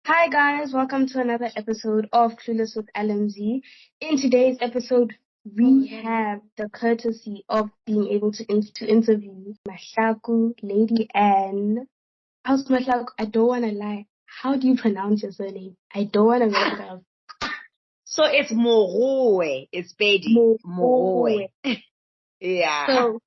Hi guys, welcome to another episode of Clueless with LMZ. In today's episode, we have the courtesy of being able to interview Mahlako, Lady Ann. How's Mahlako? I don't want to lie. How do you pronounce your surname? I don't want to mess it up. So it's Moroe. It's Bedi. Mohowe. Moroe. Yeah. So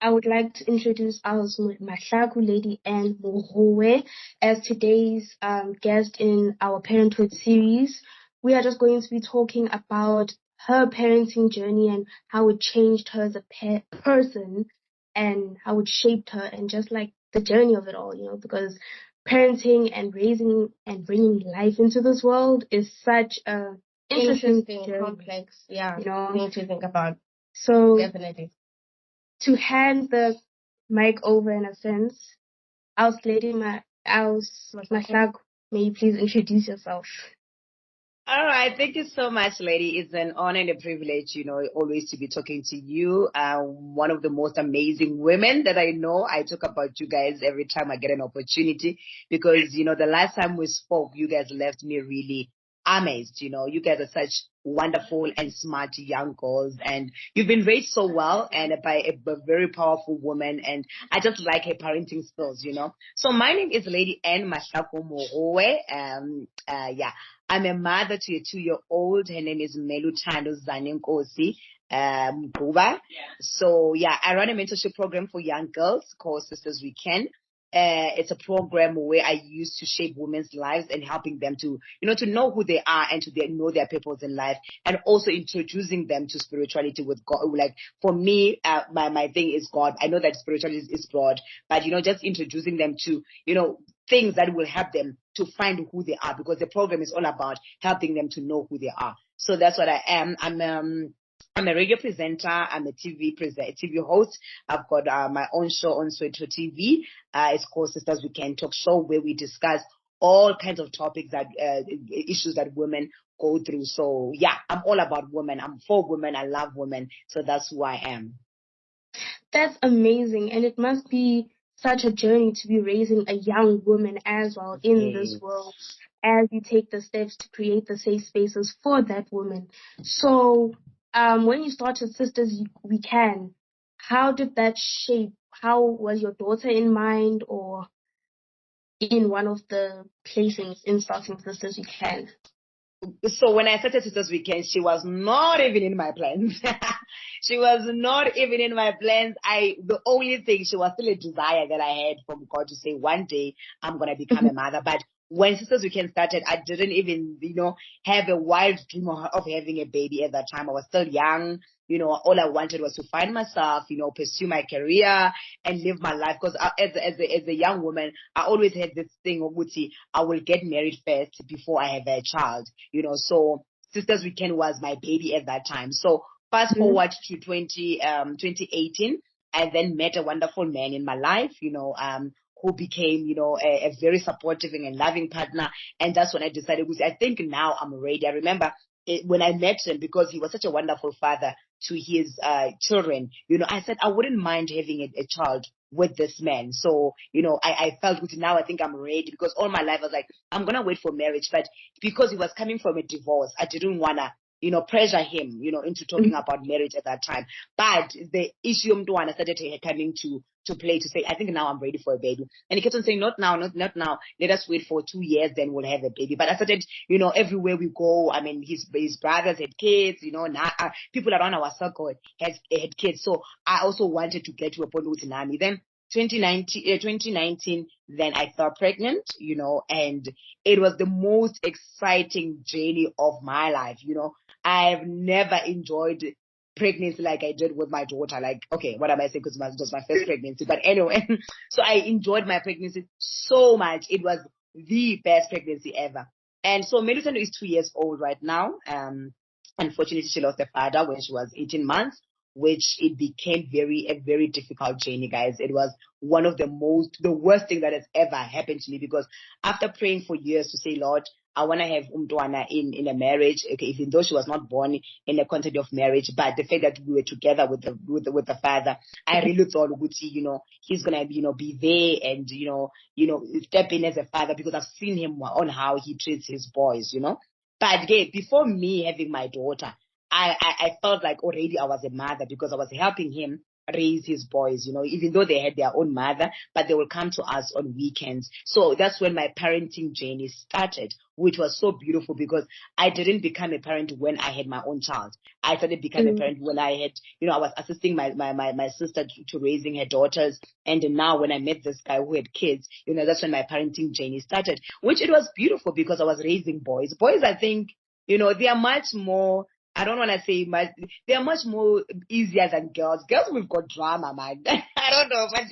I would like to introduce our Mahlako, Lady Ann Mahlako, as today's guest in our parenthood series. We are just going to be talking about her parenting journey and how it changed her as a person and how it shaped her and just like the journey of it all, because parenting and raising and bringing life into this world is such a interesting journey, complex, thing to think about. So Definitely. to hand the mic over in a sense, Mahlako, may you please introduce yourself? All right. Thank you so much, lady. It's an honor and a privilege, always to be talking to you. One of the most amazing women that I know. I talk about you guys every time I get an opportunity because, the last time we spoke, you guys left me really amazed. You guys are such wonderful and smart young girls and you've been raised so well and by a very powerful woman. And I just like her parenting skills. So my name is Lady Ann Mahlako Moroe. Yeah. I'm a mother to a 2-year-old. Her name is Melutando Zanenkosi Mguba. So yeah, I run a mentorship program for young girls called Sisters We Can. It's a program where I use to shape women's lives and helping them to know who they are and know their purpose in life, and also introducing them to spirituality with God. Like for me, my thing is God. I know that spirituality is broad, but just introducing them to things that will help them to find who they are, because the program is all about helping them to know who they are. So that's what I am. I'm a radio presenter. I'm a TV host. I've got my own show on Soweto TV. It's called Sisters We Can Talk Show, where we discuss all kinds of topics issues that women go through. So yeah, I'm all about women. I'm for women. I love women. So that's who I am. That's amazing, and it must be such a journey to be raising a young woman as well in this world as you take the steps to create the safe spaces for that woman. So, when you started Sisters We Can, how did that shape? How was your daughter in mind, or in one of the placings in starting Sisters We Can? So when I started Sisters Weekend, she was not even in my plans. She was not even in my plans. The only thing, she was still a desire that I had from God to say one day I'm going to become a mother. But when Sisters Weekend started, I didn't even, have a wild dream of having a baby at that time. I was still young. All I wanted was to find myself, pursue my career and live my life. Because as a young woman, I always had this thing of, I will get married first before I have a child. So Sisters Weekend was my baby at that time. So fast forward to 2018, I then met a wonderful man in my life, who became, a very supportive and loving partner. And that's when I decided, I think now I'm ready. I remember when I met him, because he was such a wonderful father to his children, I said, I wouldn't mind having a child with this man. So, I felt good. Now I think I'm ready, because all my life I was like, I'm going to wait for marriage. But because he was coming from a divorce, I didn't want to, pressure him, into talking about marriage at that time. But the issue Mtuana started coming to play, to say, I think now I'm ready for a baby. And he kept on saying, not now, not now. Let us wait for 2 years, then we'll have a baby. But I started, everywhere we go, I mean, his brothers had kids, now, people around our circle had kids. So I also wanted to get to a point with Nami. Then 2019, then I fell pregnant, and it was the most exciting journey of my life. I've never enjoyed pregnancy like I did with my daughter. Like, okay, what am I saying? Because it was my first pregnancy. But anyway, so I enjoyed my pregnancy so much. It was the best pregnancy ever. And so Millicent is 2 years old right now. Unfortunately, she lost her father when she was 18 months, which it became a very difficult journey, guys. It was one of the worst thing that has ever happened to me, because after praying for years to say, Lord, I want to have umntwana in a marriage, okay, even though she was not born in the context of marriage, but the fact that we were together with the father, I really thought, he's gonna, be there and, step in as a father, because I've seen him on how he treats his boys, But again, before me having my daughter, I felt like already I was a mother, because I was helping him raise his boys, even though they had their own mother, but they will come to us on weekends. So that's when my parenting journey started, which was so beautiful, because I didn't become a parent when I had my own child. I started becoming a parent when I had, I was assisting my sister to raising her daughters. And now when I met this guy who had kids, that's when my parenting journey started, which it was beautiful, because I was raising boys. Boys, I think, they are much more, I don't want to say much. They are much more easier than girls. Girls, we've got drama, man. I don't know, but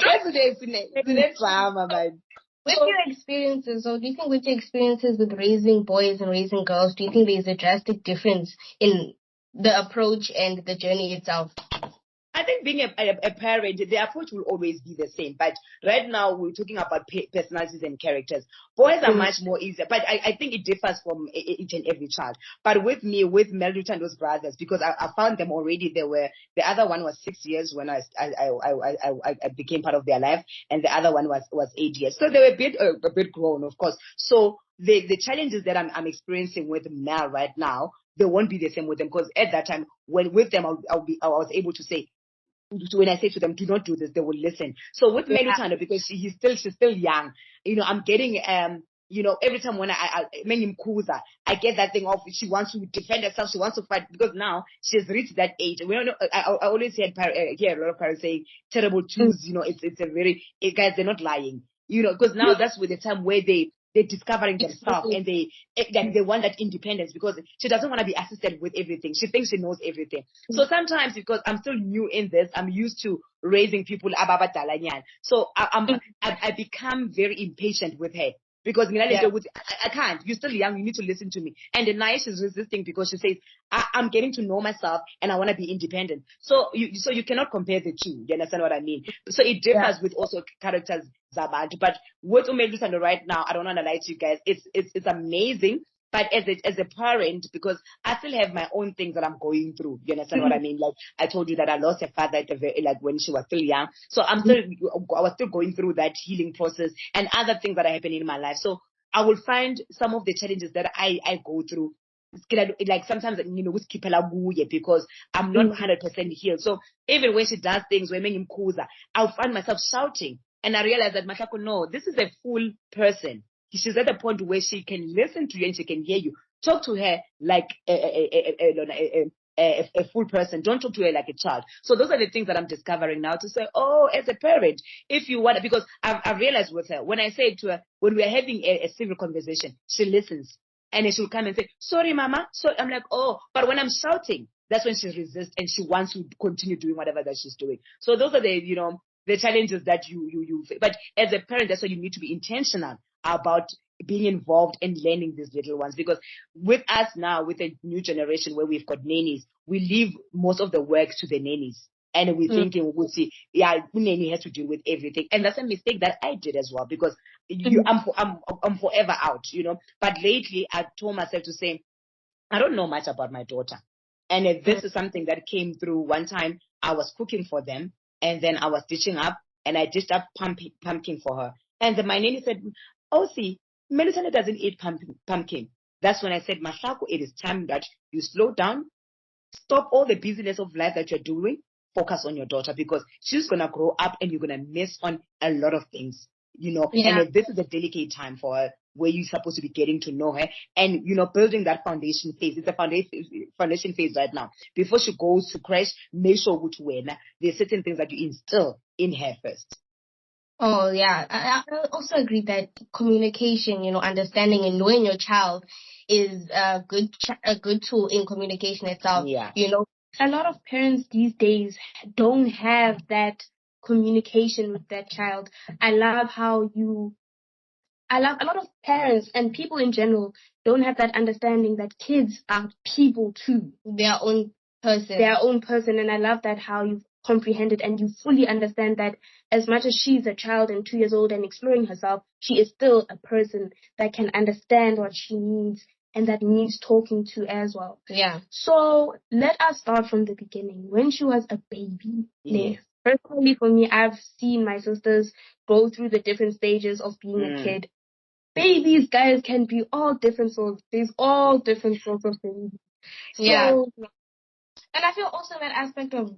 it's drama, man. With your experiences, or do you think with your experiences with raising boys and raising girls, do you think there's a drastic difference in the approach and the journey itself? I think being a parent, the approach will always be the same. But right now, we're talking about personalities and characters. Boys are much more easier, but I think it differs from each and every child. But with me, with Melvin and those brothers, because I found them already, the other one was 6 years when I became part of their life, and the other one was 8 years. So they were a bit grown, of course. So the challenges that I'm experiencing with Mel right now, they won't be the same with them, because at that time, when with them, I was able to say, when I say to them, do not do this, they will listen. So with Melutano, because she's still young, I'm getting, every time when I get that thing off, she wants to defend herself, she wants to fight, because now she's reached that age. We don't know, I always hear a lot of parents saying terrible twos, it's a very, guys, they're not lying, because now that's with the time where they're discovering themselves, and they want that independence, because she doesn't want to be assisted with everything. She thinks she knows everything. So sometimes, because I'm still new in this, I'm used to raising people ababa dalanyan. So I become very impatient with her, because I can't. You're still young. You need to listen to me. And then Naish is resisting, because she says, I'm getting to know myself and I want to be independent. So you cannot compare the two. You understand what I mean? So it differs with also characters, Zabad. But with Umedusando right now, I don't want to lie to you guys. It's amazing. But as a parent, because I still have my own things that I'm going through. You understand what I mean? Like I told you that I lost a father when she was still young. So I was still going through that healing process and other things that are happening in my life. So I will find some of the challenges that I go through, like sometimes, with because I'm not 100% healed. So even when she does things, I'll find myself shouting. And I realize that Mahlako, no, this is a full person. She's at the point where she can listen to you and she can hear you. Talk to her like a full person. Don't talk to her like a child. So those are the things that I'm discovering now, to say, oh, as a parent, if you want, because I've realized with her, when I say to her, when we're having a civil conversation, she listens. And then she'll come and say, sorry, mama. So I'm like, oh, but when I'm shouting, that's when she resists and she wants to continue doing whatever that she's doing. So those are the challenges that you face. But as a parent, that's why you need to be intentional about being involved and learning these little ones. Because with us now, with a new generation where we've got nannies, we leave most of the work to the nannies. And we're thinking, we'll see, nanny has to deal with everything. And that's a mistake that I did as well, because I'm forever out, But lately, I told myself to say, I don't know much about my daughter. And this is something that came through one time. I was cooking for them, and then I was ditching up, and I dished up pumpkin for her. And then my nanny said, oh, see, Melisana doesn't eat pumpkin. That's when I said, Mahlako, it is time that you slow down, stop all the busyness of life that you're doing, focus on your daughter, because she's going to grow up and you're going to miss on a lot of things, and this is a delicate time for her, where you're supposed to be getting to know her and, building that foundation phase. It's a foundation phase right now. Before she goes to crash, make sure there's certain things that you instill in her first. Oh, yeah. I also agree that communication, understanding and knowing your child is a good tool in communication itself. Yeah. A lot of parents these days don't have that communication with their child. I love a lot of parents and people in general don't have that understanding that kids are people too. Their own person. And I love that how you've comprehend it and you fully understand that as much as she's a child and 2 years old and exploring herself, she is still a person that can understand what she needs and that needs talking to as well. Yeah. So let us start from the beginning. When she was a baby. Yes. Personally, for me, I've seen my sisters go through the different stages of being a kid. Babies, guys, can be all different sorts. There's all different sorts of babies. Yeah. So, and I feel also that aspect of,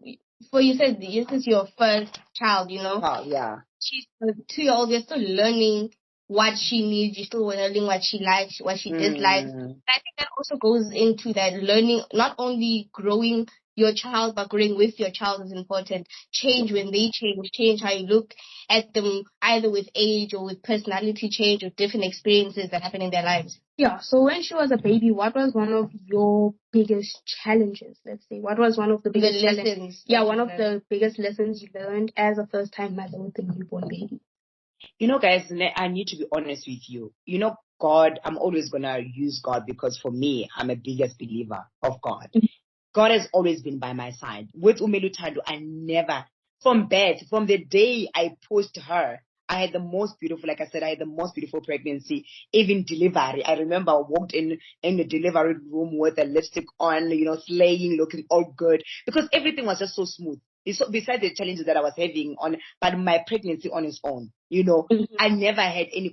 for you said this is your first child, Oh, yeah. She's a 2-year-old, you're still learning what she needs, you're still learning what she likes, what she dislikes. And I think that also goes into that learning, not only growing your child, but growing with your child is important. Change when they change how you look at them, either with age or with personality change or different experiences that happen in their lives. Yeah, so when she was a baby, what was one of your biggest challenges, let's say? What was one of the biggest lessons? Yeah, one of the biggest lessons you learned as a first-time mother with a newborn baby. Guys, I need to be honest with you. God, I'm always going to use God because for me, I'm a biggest believer of God. God has always been by my side. With Umelutando, I never, from the day I pushed her, I had the most beautiful, like I said, I had the most beautiful pregnancy, even delivery. I remember I walked in the delivery room with a lipstick on, slaying, looking all good, because everything was just so smooth. Besides the challenges that I was having but my pregnancy on its own, I never had any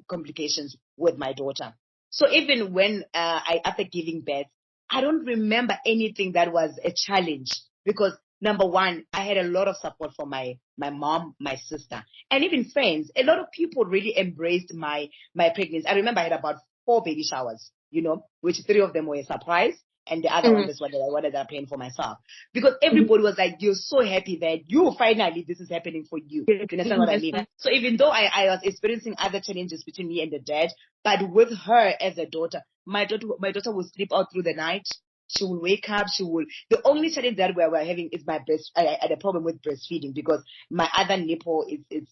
complications with my daughter. So even when after giving birth, I don't remember anything that was a challenge because number one, I had a lot of support from my mom, my sister, and even friends. A lot of people really embraced my pregnancy. I remember I had about 4 baby showers, which 3 of them were a surprise. And the other one, that's what I wanted to plan for myself. Because everybody was like, you're so happy that finally, this is happening for you. You understand what I mean? So even though I was experiencing other challenges between me and the dad, but with her as a daughter, my daughter will sleep out through the night. She will wake up. The only challenge that we're having is my breast. I had a problem with breastfeeding because my other nipple is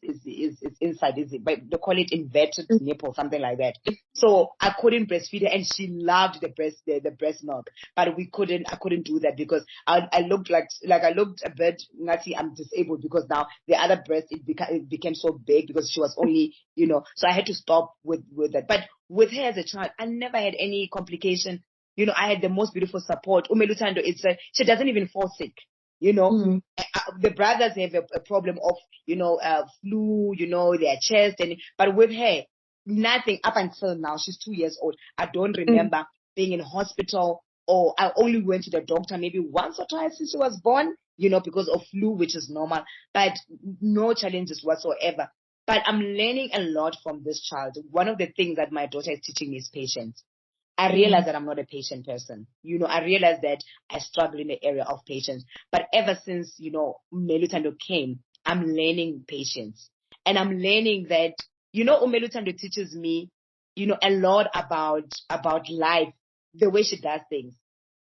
inside. They call it inverted nipple, something like that. So I couldn't breastfeed her, and she loved the breast milk. But I couldn't do that because I looked like I looked a bit nutty. I'm disabled because now the other breast it became so big because she was only so I had to stop with that. But with her as a child, I never had any complication. I had the most beautiful support. Umelutando, she doesn't even fall sick. The brothers have a problem of, flu, their chest, but with her, nothing up until now. She's 2 years old. I don't remember being in hospital, or I only went to the doctor maybe once or twice since she was born, because of flu, which is normal, but no challenges whatsoever. But I'm learning a lot from this child. One of the things that my daughter is teaching me is patience. I realize that I'm not a patient person. I realize that I struggle in the area of patience. But ever since, Melutando came, I'm learning patience. And I'm learning that, Umelutando teaches me, a lot about life, the way she does things.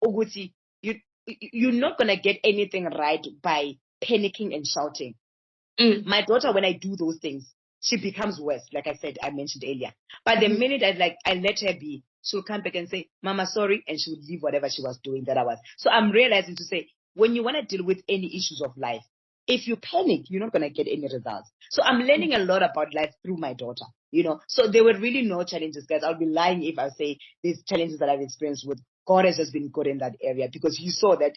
Oguti, you're not going to get anything right by panicking and shouting. My daughter, when I do those things, she becomes worse, like I mentioned earlier. But the minute I let her be, she'll come back and say, Mama, sorry, and she'll leave whatever she was doing that I was. So I'm realizing to say, when you want to deal with any issues of life, if you panic, you're not going to get any results. So I'm learning a lot about life through my daughter, So there were really no challenges, guys. I'll be lying if I say these challenges that I've experienced with God has just been good in that area because you saw that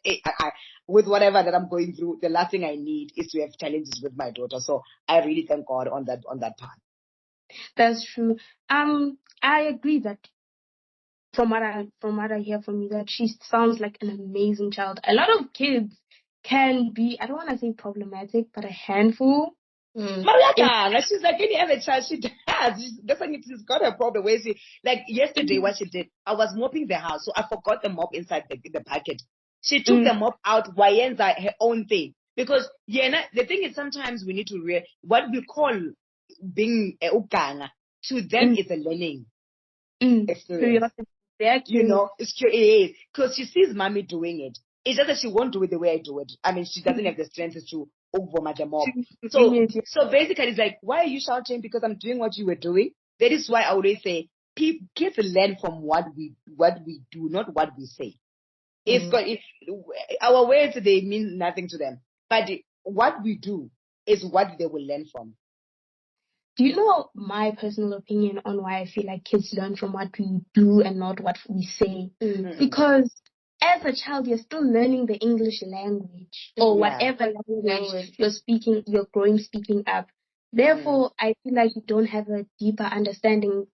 with whatever that I'm going through, the last thing I need is to have challenges with my daughter. So I really thank God on that part. That's true. I agree that from what I hear from you, that she sounds like an amazing child. A lot of kids can be, I don't want to say problematic, but a handful. Mariaka, she's like any other child. She does. She's got a problem. Where like yesterday, what she did, I was mopping the house, so I forgot the mop inside the bucket. She took the mop out, Wayenza, her own thing. Because the thing is, sometimes we need to what we call being a ukanga to them is a learning experience. It is because she sees mommy doing it. It's just that she won't do it the way I do it. I mean, she doesn't have the strength to over the mob. So basically, it's like, why are you shouting? Because I'm doing what you were doing. That is why I always say, kids learn from what we do, not what we say. If our words, they mean nothing to them. But what we do is what they will learn from. Do you know my personal opinion on why I feel like kids learn from what we do and not what we say? Because as a child, you're still learning the English language or whatever language you're speaking, you're growing speaking up. Therefore, I feel like you don't have a deeper understanding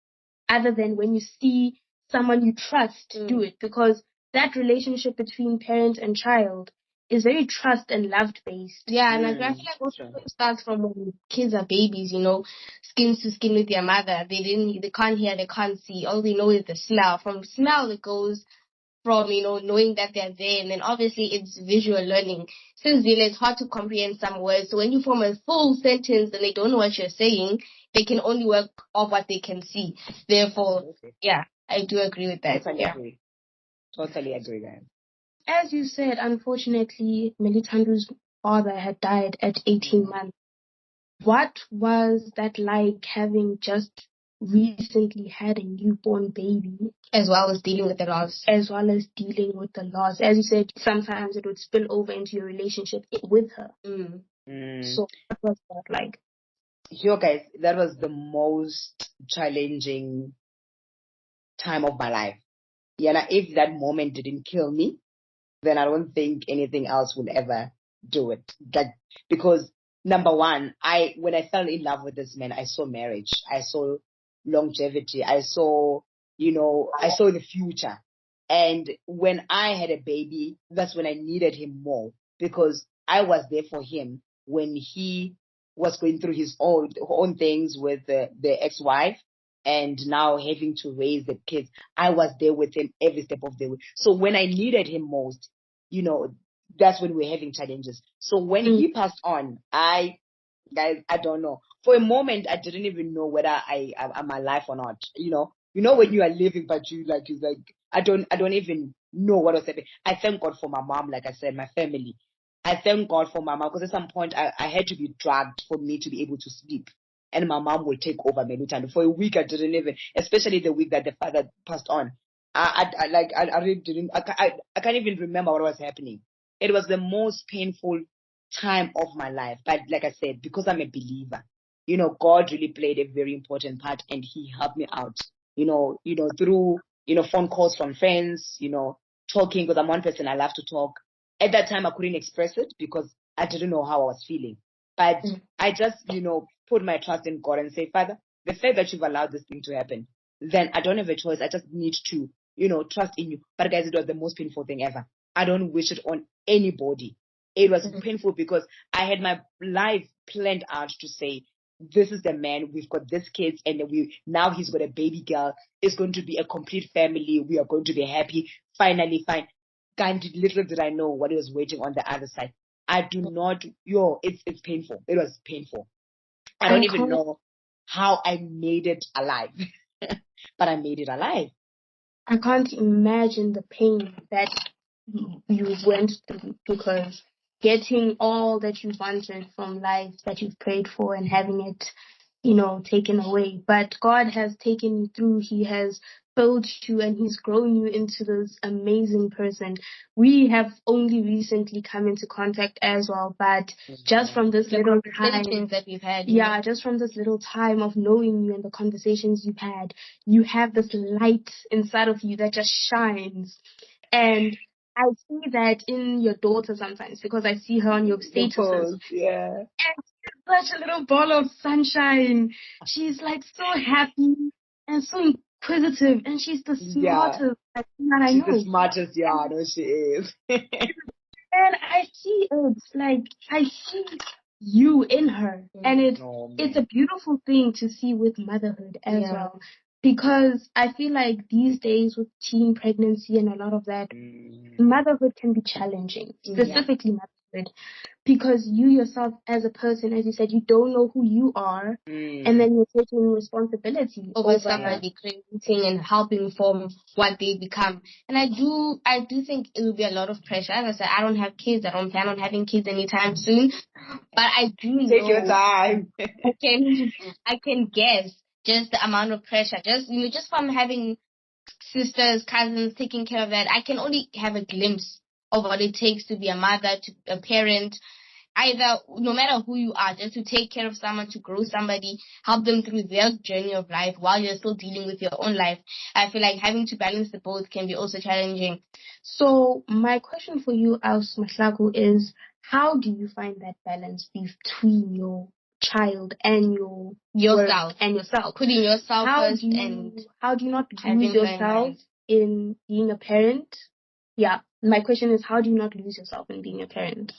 other than when you see someone you trust do it, because that relationship between parent and child is very trust and love based. Yeah, and I feel like also it starts from when kids are babies, skin to skin with their mother. They can't hear, they can't see. All they know is the smell. From smell, it goes from, knowing that they're there. And then obviously it's visual learning. Since it's hard to comprehend some words. So when you form a full sentence and they don't know what you're saying, they can only work off what they can see. Therefore, yeah, I do agree with that. Totally agree, guys. As you said, unfortunately, Melithandu's father had died at 18 months. What was that like, having just recently had a newborn baby? As well as dealing with the loss. As well as dealing with the loss. As you said, sometimes it would spill over into your relationship with her. So what was that like? Yo, guys, that was the most challenging time of my life. Yeah, if that moment didn't kill me, then I don't think anything else will ever do it. Because number one, when I fell in love with this man, I saw marriage, I saw longevity, I saw the future. And when I had a baby, that's when I needed him more, because I was there for him when he was going through his own things with the ex-wife, and now having to raise the kids. I was there with him every step of the way. So when I needed him most, that's when we're having challenges. So when he passed on, guys, I don't know. For a moment, I didn't even know whether I'm alive or not. When you are living, but I don't even know what was happening. I thank God for my mom, like I said, my family. I thank God for my mom, because at some point I had to be dragged for me to be able to sleep. And my mom will take over Melutando. For a week, I didn't even, especially the week that the father passed on. I really didn't, I can't even remember what was happening. It was the most painful time of my life. But like I said, because I'm a believer, God really played a very important part, and he helped me out, through, phone calls from friends, talking, because I'm one person, I love to talk. At that time, I couldn't express it because I didn't know how I was feeling. But I just, put my trust in God and say, Father, the fact that you've allowed this thing to happen, then I don't have a choice. I just need to, trust in you. But guys, it was the most painful thing ever. I don't wish it on anybody. It was painful because I had my life planned out to say, this is the man, we've got this kids, and now he's got a baby girl. It's going to be a complete family. We are going to be happy. Finally, fine. Little did I know what was waiting on the other side. I do not, it's painful. It was painful. I don't even know how I made it alive, but I made it alive. I can't imagine the pain that you went through, because getting all that you wanted from life, that you've prayed for, and having it, taken away. But God has taken you through. He has built you, and he's grown you into this amazing person. We have only recently come into contact as well, but just from this little time that we've had, just from this little time of knowing you and the conversations you've had, you have this light inside of you that just shines. And I see that in your daughter sometimes, because I see her on your statuses. Yeah. And she's such a little ball of sunshine. She's like so happy and so inquisitive, and she's the smartest. I know. She's the smartest, I know she is. And I see it, like, I see you in her. And it's a beautiful thing to see with motherhood as well. Because I feel like these days with teen pregnancy and a lot of that, motherhood can be challenging, specifically motherhood. Because you yourself as a person, as you said, you don't know who you are, and then you're taking responsibility over somebody, creating and helping form what they become. And I do think it will be a lot of pressure. As I said, I don't have kids. I don't plan on having kids anytime soon. But I do take your time. I can guess just the amount of pressure. Just from having sisters, cousins, taking care of that, I can only have a glimpse of what it takes to be a mother, to a parent. either, no matter who you are, just to take care of someone, to grow somebody, help them through their journey of life while you're still dealing with your own life. I feel like having to balance the both can be also challenging. So my question for you, as Mahlako, is how do you find that balance between your child and your Yourself. work and yourself? Putting yourself How first do you, and how do you not having lose that in yourself mind. in being a parent? Yeah, my question is, how do you not lose yourself in being a parent?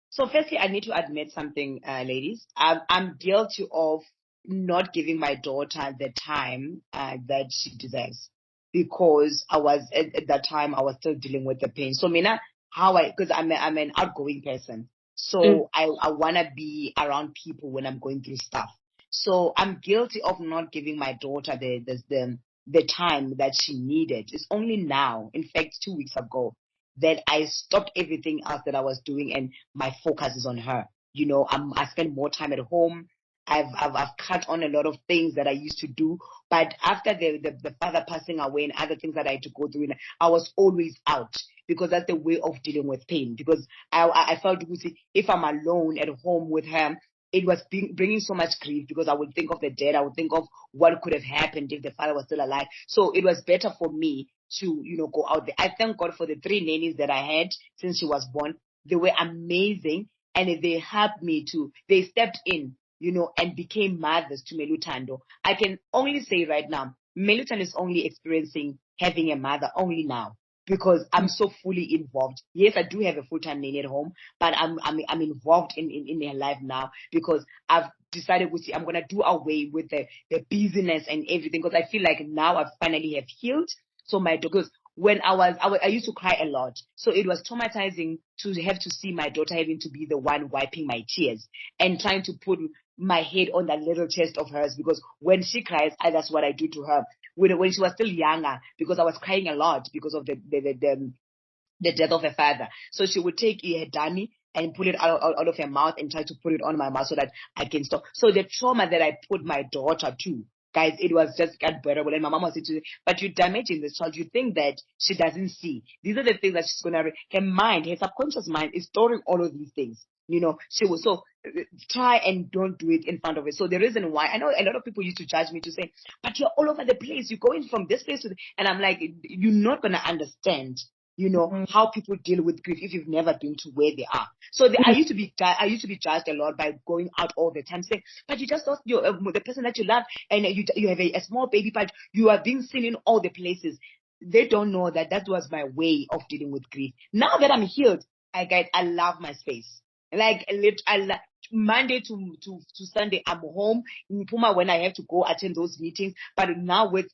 So firstly, I need to admit something, ladies. I'm guilty of not giving my daughter the time that she deserves, because I was at that time I was still dealing with the pain. So Mina, because I'm an outgoing person, so I wanna be around people when I'm going through stuff. So I'm guilty of not giving my daughter the time that she needed. It's only now, in fact, 2 weeks ago, that I stopped everything else that I was doing and my focus is on her. I spend more time at home. I've cut on a lot of things that I used to do, but after the father passing away and other things that I had to go through, I was always out, because that's the way of dealing with pain. Because I felt, if I'm alone at home with her, it was bringing so much grief, because I would think of the dead. I would think of what could have happened if the father was still alive. So it was better for me to, go out there. I thank God for the 3 nannies that I had since she was born. They were amazing, and they helped me they stepped in, and became mothers to Melutando. I can only say right now, Melutando is only experiencing having a mother only now, because I'm so fully involved. Yes, I do have a full-time nanny at home, but I'm involved in her life now, because I've decided I'm gonna do away with the busyness and everything, because I feel like now I finally have healed. So because when I used to cry a lot, so it was traumatizing to have to see my daughter having to be the one wiping my tears and trying to put my head on that little chest of hers, because when she cries, that's what I do to her. When she was still younger, because I was crying a lot because of the death of her father. So she would take her dummy and pull it out of her mouth and try to put it on my mouth so that I can stop. So the trauma that I put my daughter to, guys, it was just unbearable. And my mom was saying, but you're damaging this child. You think that she doesn't see. These are the things that she's going to, her mind, her subconscious mind is storing all of these things. She was try and don't do it in front of her. So the reason why, I know a lot of people used to judge me to say, but you're all over the place. You're going from this place to and I'm like, you're not going to understand how people deal with grief if you've never been to where they are. So I used to be judged a lot by going out all the time, saying, but you just lost the person that you love, and you have a small baby, but you are being seen in all the places. They don't know that was my way of dealing with grief. Now that I'm healed, I love my space. Like Monday to Sunday, I'm home in Puma when I have to go attend those meetings. But now with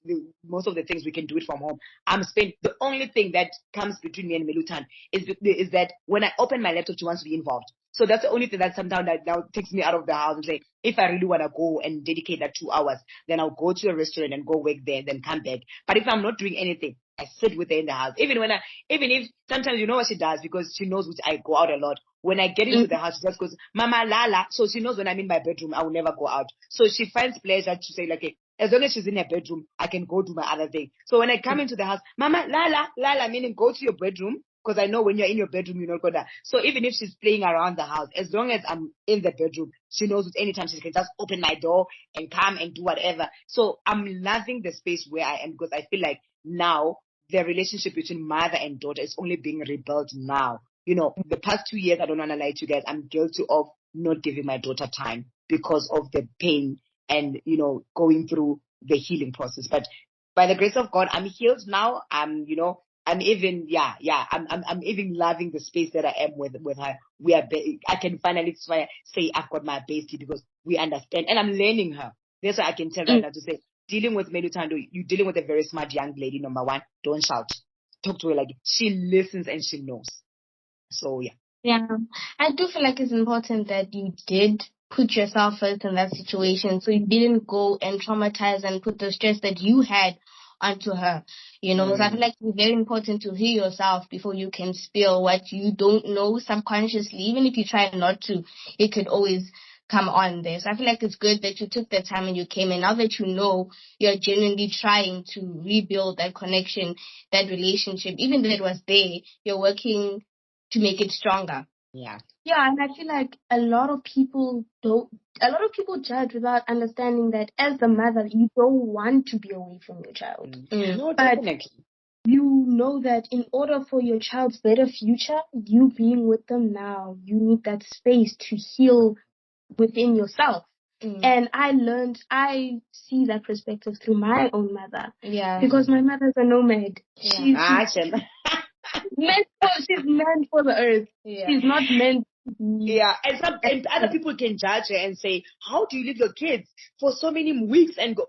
most of the things, we can do it from home. The only thing that comes between me and Melutan is that when I open my laptop, she wants to be involved. So that's the only thing that sometimes that now takes me out of the house and say, if I really want to go and dedicate that 2 hours, then I'll go to a restaurant and go work there, then come back. But if I'm not doing anything, I sit with her in the house. Even if sometimes what she does, because she knows I go out a lot. When I get into the house, she just goes, Mama Lala. So she knows when I'm in my bedroom, I will never go out. So she finds pleasure to say, like, as long as she's in her bedroom, I can go do my other thing. So when I come into the house, Mama Lala, meaning go to your bedroom, because I know when you're in your bedroom, you're not gonna. So even if she's playing around the house, as long as I'm in the bedroom, she knows at any time she can just open my door and come and do whatever. So I'm loving the space where I am, because I feel like now the relationship between mother and daughter is only being rebuilt now. The past 2 years, I don't want to lie to you guys, I'm guilty of not giving my daughter time because of the pain and, going through the healing process. But by the grace of God, I'm healed now. I'm even, I'm even loving the space that I am with her. I can finally say I've got my bestie, because we understand, and I'm learning her. That's why I can tell right now to say, dealing with Melutando, you're dealing with a very smart young lady. Number one, don't shout. Talk to her like she listens and she knows. So yeah. Yeah, I do feel like it's important that you did put yourself first in that situation, so you didn't go and traumatize and put the stress that you had onto her. So I feel like it's very important to hear yourself before you can spill what you don't know subconsciously. Even if you try not to, it could always come on there. So I feel like it's good that you took the time and you came in. Now that you know, you're genuinely trying to rebuild that connection, that relationship, even though it was there, you're working to make it stronger. Yeah. Yeah, and I feel like a lot of people judge without understanding that as the mother, you don't want to be away from your child. No, But definitely. you know that in order for your child's better future, you being with them now, you need that space to heal within yourself. And I see that perspective through my own mother. Yeah. Because my mother's a nomad. Ah, She's meant for the earth. Yeah. She's not meant to be. yeah, and other people can judge her and say, "How do you leave your kids for so many weeks and go?"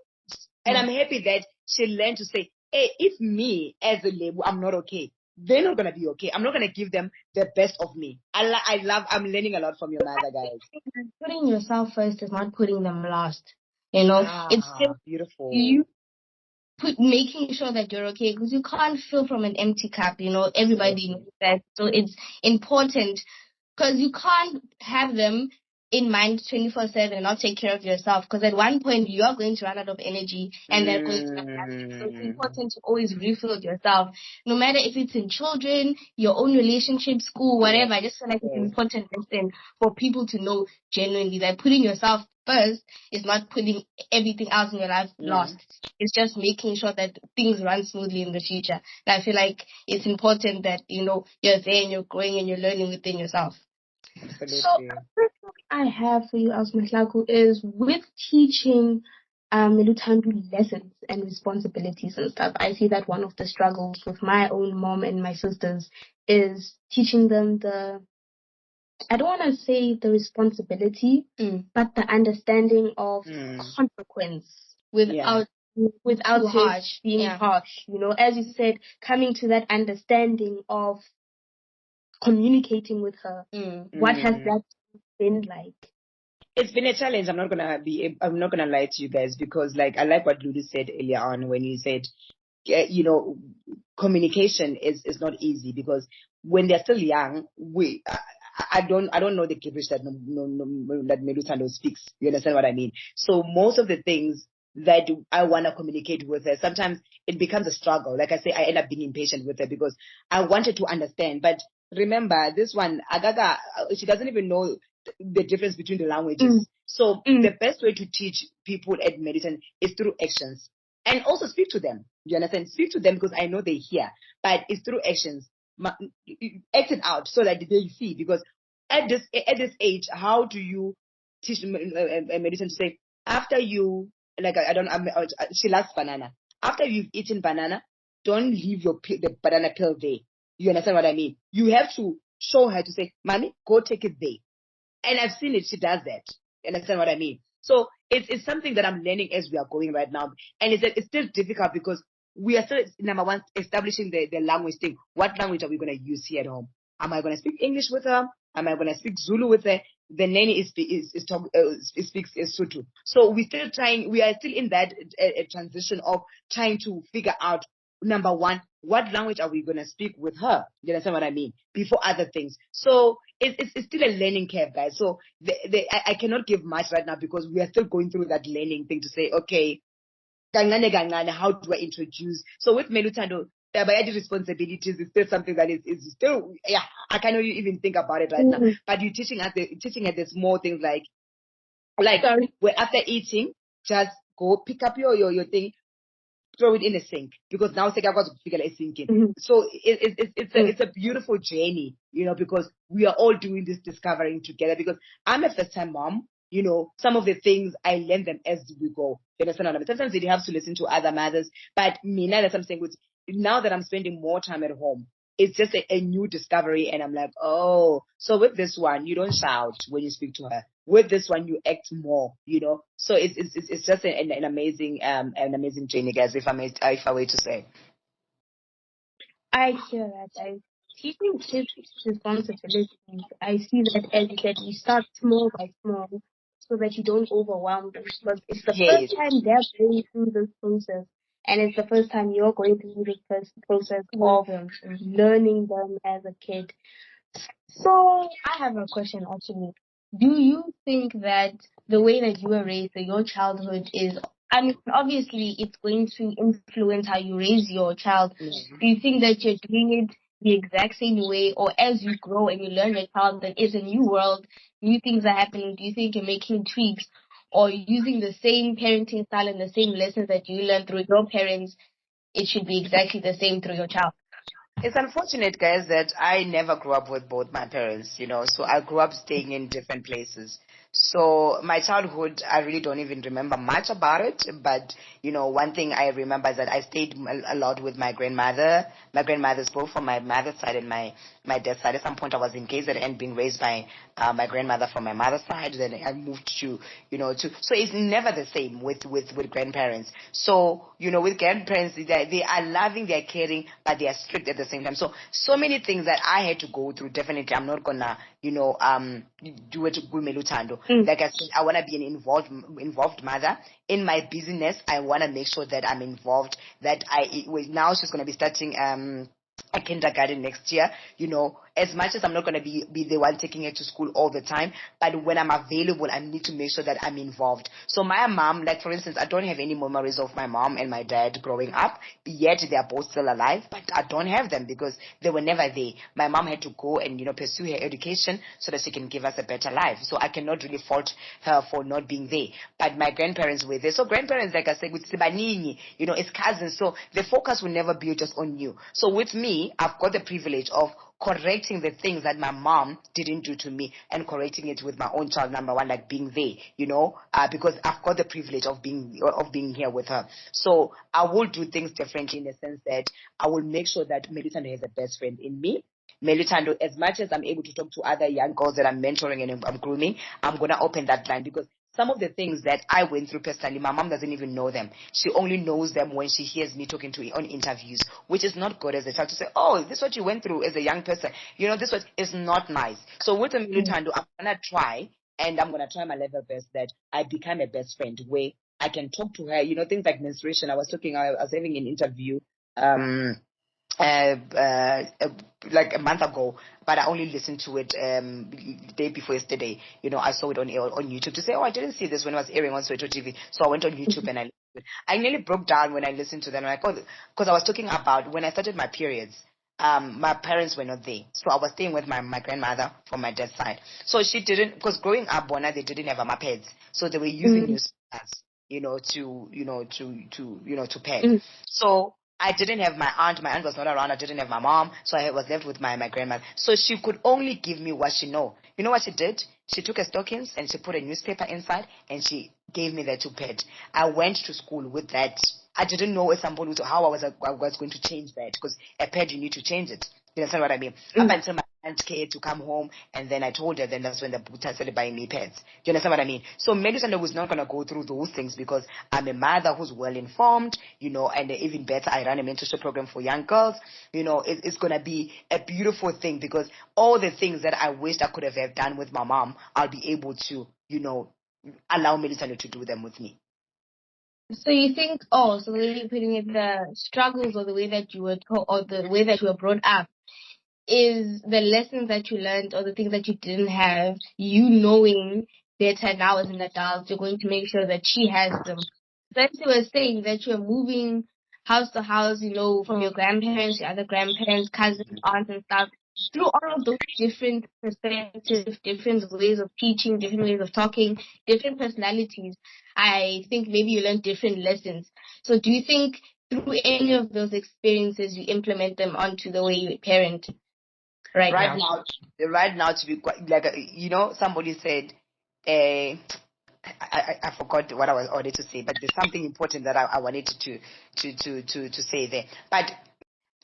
And I'm happy that she learned to say, "Hey, if me as a label, I'm not okay, they're not gonna be okay. I'm not gonna give them the best of me." I'm learning a lot from your mother, guys. Putting yourself first is not putting them last. You know, it's still Beautiful. you making sure that you're okay, because you can't fill from an empty cup. You know, everybody knows that. So it's important, because you can't have them in mind 24/7 and not take care of yourself, because at one point you are going to run out of energy and they're going to run out. So it's important to always refill yourself, no matter if it's in children, your own relationship, school, whatever. I just feel like it's an important lesson for people to know genuinely that putting yourself first is not putting everything else in your life last. It's just making sure that things run smoothly in the future. And I feel like it's important that, you know, you're there and you're growing and you're learning within yourself. Absolutely. So, the first thing I have for you, as Mahlako, is with teaching Melutandu lessons and responsibilities and stuff. I see that one of the struggles with my own mom and my sisters is teaching them I don't want to say the responsibility, but the understanding of consequence without being harsh. You know, as you said, coming to that understanding of communicating with her. What has that been like? It's been a challenge. I'm not gonna lie to you guys, because like I like what Lulu said earlier on when you said, you know, communication is not easy, because when they're still young, I don't know the gibberish that that Melusando speaks. You understand what I mean? So most of the things that I want to communicate with her, sometimes it becomes a struggle. Like I say, I end up being impatient with her because I wanted to understand. But remember, this one, Agaga, she doesn't even know the difference between the languages. So the best way to teach people at Medicine is through actions. And also speak to them. You understand? Speak to them, because I know they hear. But it's through actions. Act it out so that they see. Because at this age, how do you teach medicine to say, after you, like she likes banana. After you've eaten banana, don't leave the banana peel there. You understand what I mean? You have to show her to say, "Mommy, go take it there." And I've seen it. She does that. You understand what I mean? So it's something that I'm learning as we are going right now. And it's still difficult, because we are still, number one, establishing the language thing. What language are we going to use here at home? Am I going to speak English with her? Am I going to speak Zulu with her? The nanny speaks Sotho. So we are still in that transition of trying to figure out, number one, what language are we going to speak with her? You understand what I mean? Before other things. So it's still a learning curve, guys. So I cannot give much right now, because we are still going through that learning thing to say, okay, gangane, how do I introduce? So with Melutando, the biology responsibilities is still something that is still, yeah, I cannot even think about it right now. But you're teaching us the small things, like where after eating, just go pick up your thing, throw it in the sink, because now it's sinking. So it's a beautiful journey, you know, because we are all doing this discovering together. Because I'm a first time mom, you know, some of the things I learn them as we go. You understand what I mean? Sometimes you have to listen to other mothers, but me now that I'm saying, now that I'm spending more time at home, it's just a new discovery, and I'm like, oh, so with this one, you don't shout when you speak to her. With this one, you act more, you know. So it's just an amazing journey, guys. If I were to say, I hear that. Teaching kids responsibilities. I see that, as you said, you start small by small so that you don't overwhelm them. Because it's the yes, first time they're going through this process, and it's the first time you're going through this process of learning them as a kid. So I have a question actually. Do you think that the way that you were raised, that your childhood is, I mean, obviously it's going to influence how you raise your child. Do you think that you're doing it the exact same way, or as you grow and you learn your child that it's a new world, new things are happening, do you think you're making tweaks or using the same parenting style and the same lessons that you learned through your parents, it should be exactly the same through your child? It's unfortunate, guys, that I never grew up with both my parents, so I grew up staying in different places. So my childhood, I really don't even remember much about it. But, one thing I remember is that I stayed a lot with my grandmother. My grandmother's both from my mother's side and my dad's side. At some point, I was in KZN being raised by my grandmother from my mother's side. Then I moved so it's never the same with grandparents. So, with grandparents, they are loving, they're caring, but they are strict at the same time. So many things that I had to go through. Definitely, I'm not gonna, do it with Melutando. Like I said, I want to be an involved mother in my business. I want to make sure that I'm involved. That now she's gonna be starting a kindergarten next year. As much as I'm not going to be the one taking her to school all the time, but when I'm available, I need to make sure that I'm involved. So my mom, like for instance, I don't have any memories of my mom and my dad growing up, yet they are both still alive, but I don't have them because they were never there. My mom had to go and, pursue her education so that she can give us a better life. So I cannot really fault her for not being there. But my grandparents were there. So grandparents, like I said, with Sibanini, it's cousins. So the focus will never be just on you. So with me, I've got the privilege of correcting the things that my mom didn't do to me and correcting it with my own child, number one, like being there, because I've got the privilege of being here with her. So I will do things differently in the sense that I will make sure that Melitando has a best friend in me. Melitando, as much as I'm able to talk to other young girls that I'm mentoring and I'm grooming, I'm going to open that line because some of the things that I went through personally, my mom doesn't even know them. She only knows them when she hears me talking to her on interviews, which is not good as a child to say, oh, this is what you went through as a young person. This is not nice. So with Milutando, I'm going to try, and I'm going to try my level best that I become a best friend where I can talk to her, things like menstruation. I was having an interview, like a month ago, but I only listened to it the day before yesterday. I saw it on YouTube to say, oh, I didn't see this when it was airing on Soweto TV. So I went on YouTube and I listened to it. I nearly broke down when I listened to them. Like, oh, because I was talking about when I started my periods. My parents were not there, so I was staying with my grandmother from my dad's side. So she didn't, because growing up, Bona, they didn't have pads, so they were using newspapers, to pad. So I didn't have my aunt. My aunt was not around. I didn't have my mom, so I was left with my grandmother. So she could only give me what she know. You know what she did? She took her stockings and she put a newspaper inside and she gave me that to pad. I went to school with that. I didn't know how I was going to change that because a pad you need to change it. You understand what I mean? Up until my aunt came to come home, and then I told her. Then that's when the Buddha started buying me pads. Do you understand what I mean? So Melisande was not gonna go through those things because I'm a mother who's well informed, and even better, I run a mentorship program for young girls. It's gonna be a beautiful thing because all the things that I wished I could have done with my mom, I'll be able to, allow Melisande to do them with me. So you think, so the way you're putting it, the struggles or the way that you were taught or the way that you were brought up is the lessons that you learned or the things that you didn't have, you knowing better now as an adult, you're going to make sure that she has them. So as you were saying that you're moving house to house, from your grandparents, your other grandparents, cousins, aunts and stuff, through all of those different perspectives, different ways of teaching, different ways of talking, different personalities, I think maybe you learned different lessons. So do you think through any of those experiences you implement them onto the way you parent right now, to be quite like somebody said, I forgot what I was ordered to say, but there's something important that I wanted to say there. But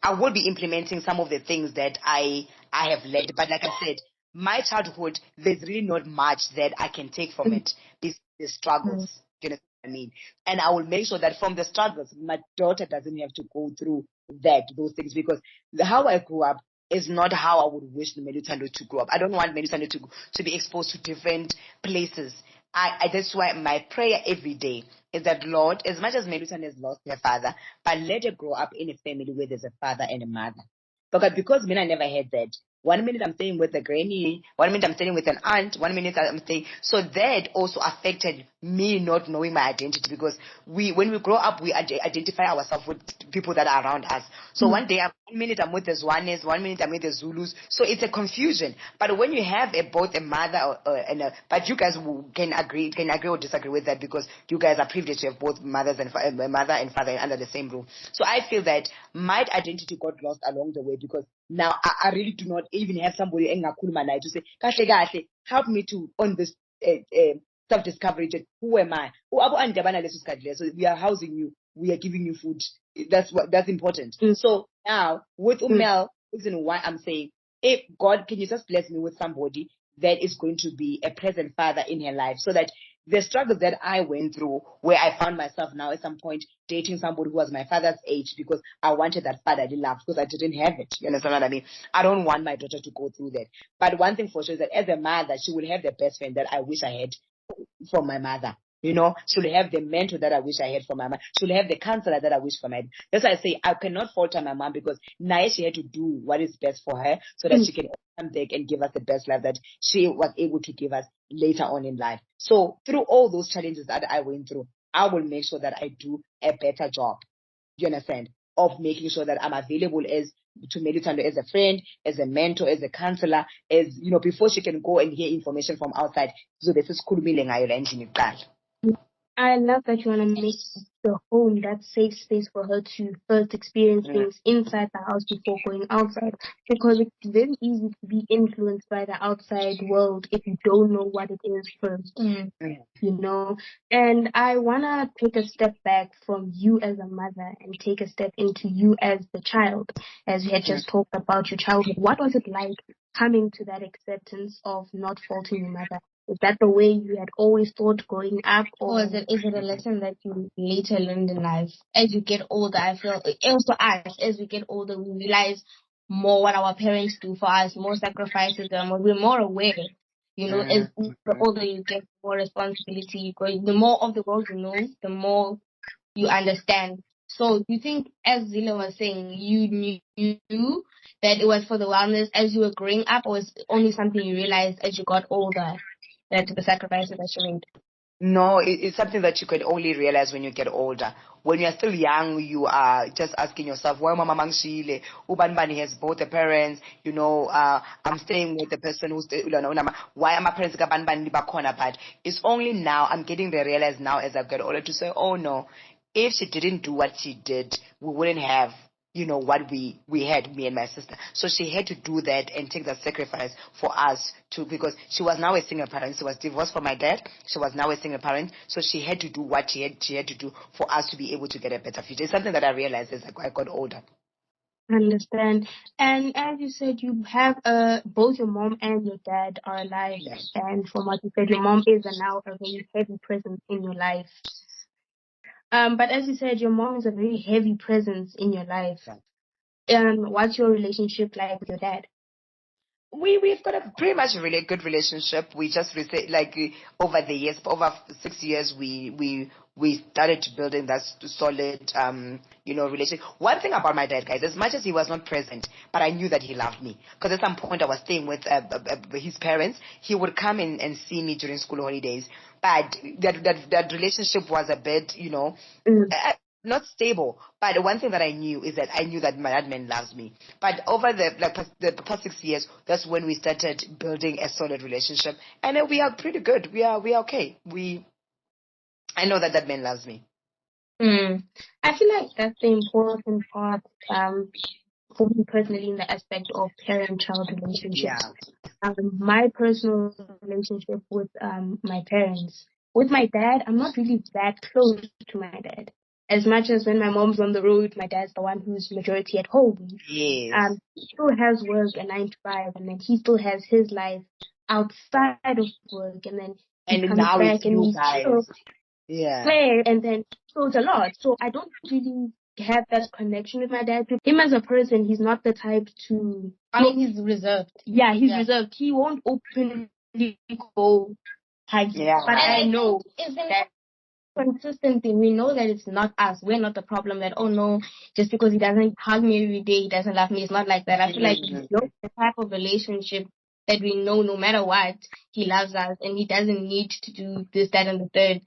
I will be implementing some of the things that I have learned. But like I said, my childhood, there's really not much that I can take from it. The struggles, you know what I mean? And I will make sure that from the struggles, my daughter doesn't have to go through those things, because how I grew up is not how I would wish Melutando to grow up. I don't want Melutando to be exposed to different places. That's why my prayer every day is that, Lord, as much as Melutando has lost her father, but let her grow up in a family where there's a father and a mother. Because me, I never had that. 1 minute I'm staying with a granny, 1 minute I'm staying with an aunt, 1 minute I'm staying. So that also affected me not knowing my identity, because when we grow up, we identify ourselves with people that are around us. So one day I'm 1 minute I'm with the Zwanes, 1 minute I'm with the Zulus. So it's a confusion. But when you have both a mother and but you guys can agree or disagree with that, because you guys are privileged to have both mothers and mother and father under the same roof. So I feel that my identity got lost along the way, because now I really do not even have somebody to say, kahle kahle, help me to on this self-discovery. Who am I? So we are housing you. We are giving you food. That's important. So now with Umel, reason why I'm saying, if God, can you just bless me with somebody that is going to be a present father in her life, so that the struggle that I went through, where I found myself now at some point dating somebody who was my father's age, because I wanted that fatherly love, because I didn't have it. You understand what I mean? I don't want my daughter to go through that. But one thing for sure is that as a mother, she will have the best friend that I wish I had from my mother. You know, she'll have the mentor that I wish I had for my mom. She'll have the counselor that I wish for my. That's why I say I cannot falter my mom, because now she had to do what is best for her, so that she can come back and give us the best life that she was able to give us later on in life. So through all those challenges that I went through, I will make sure that I do a better job. You understand? Of making sure that I'm available as to Melitando as a friend, as a mentor, as a counselor, as you know, before she can go and hear information from outside. So this is cool. I love that you want to make the home that safe space for her to first experience things inside the house before going outside. Because it's very easy to be influenced by the outside world if you don't know what it is first. You know, and I want to take a step back from you as a mother and take a step into you as the child, as we had just talked about your childhood. What was it like coming to that acceptance of not faulting your mother? Is that the way you had always thought growing up, or is it a lesson that you later learned in life? As you get older, I feel also us, as we get older, we realize more what our parents do for us, more sacrifices, and we're more aware. You know, as the older you get, more responsibility you go, the more of the world you know, the more you understand. So do you think, as Zila was saying, you knew that it was for the wellness as you were growing up, or was it only something you realized as you got older, that the sacrifices that you made? No, it's something that you can only realize when you get older. When you're still young, you are just asking yourself, why Mama Mangshile? Ubanbani has both the parents, you know, I'm staying with the person who's, why are my parents kabanbani bakona? But it's only now, I'm getting the realize now as I get older to say, oh no, if she didn't do what she did, we wouldn't have, you know, what we had, me and my sister. So she had to do that and take that sacrifice for us to, because she was now a single parent. She was divorced from my dad. She was now a single parent. So she had to do what she had to do for us to be able to get a better future. It's something that I realized as I got older. Understand. And as you said, you have both your mom and your dad are alive. Yes. And from what you said, your mom is now a very heavy presence in your life. But as you said, your mom is a very heavy presence in your life. What's your relationship like with your dad? We've got a pretty much a really good relationship. We just over the years, over 6 years, we started building that solid relationship. One thing about my dad, guys, as much as he was not present, but I knew that he loved me, because at some point I was staying with his parents. He would come in and see me during school holidays, but that relationship was a bit, not stable. But one thing that I knew is that I knew that my dad man loves me. But over the past 6 years, that's when we started building a solid relationship, and we are pretty good. We are okay. I know that man loves me. I feel like that's the important part for me personally in the aspect of parent-child relationships. Yeah. My personal relationship with my parents. With my dad, I'm not really that close to my dad. As much as when my mom's on the road, my dad's the one who's majority at home. Yes. He still has work a 9 to 5, and then he still has his life outside of work, and then he comes now back it's and you he's guys. still Yeah. there, and then so it's a lot. So I don't really have that connection with my dad. Him as a person, he's not the type to. I mean, he's reserved. Yeah, he's reserved. He won't openly go hug you. Yeah. But I know that consistency. We know that it's not us. We're not the problem. That, oh no, just because he doesn't hug me every day, he doesn't love me. It's not like that. I feel like we built the type of relationship that we know no matter what, he loves us, and he doesn't need to do this, that, and the third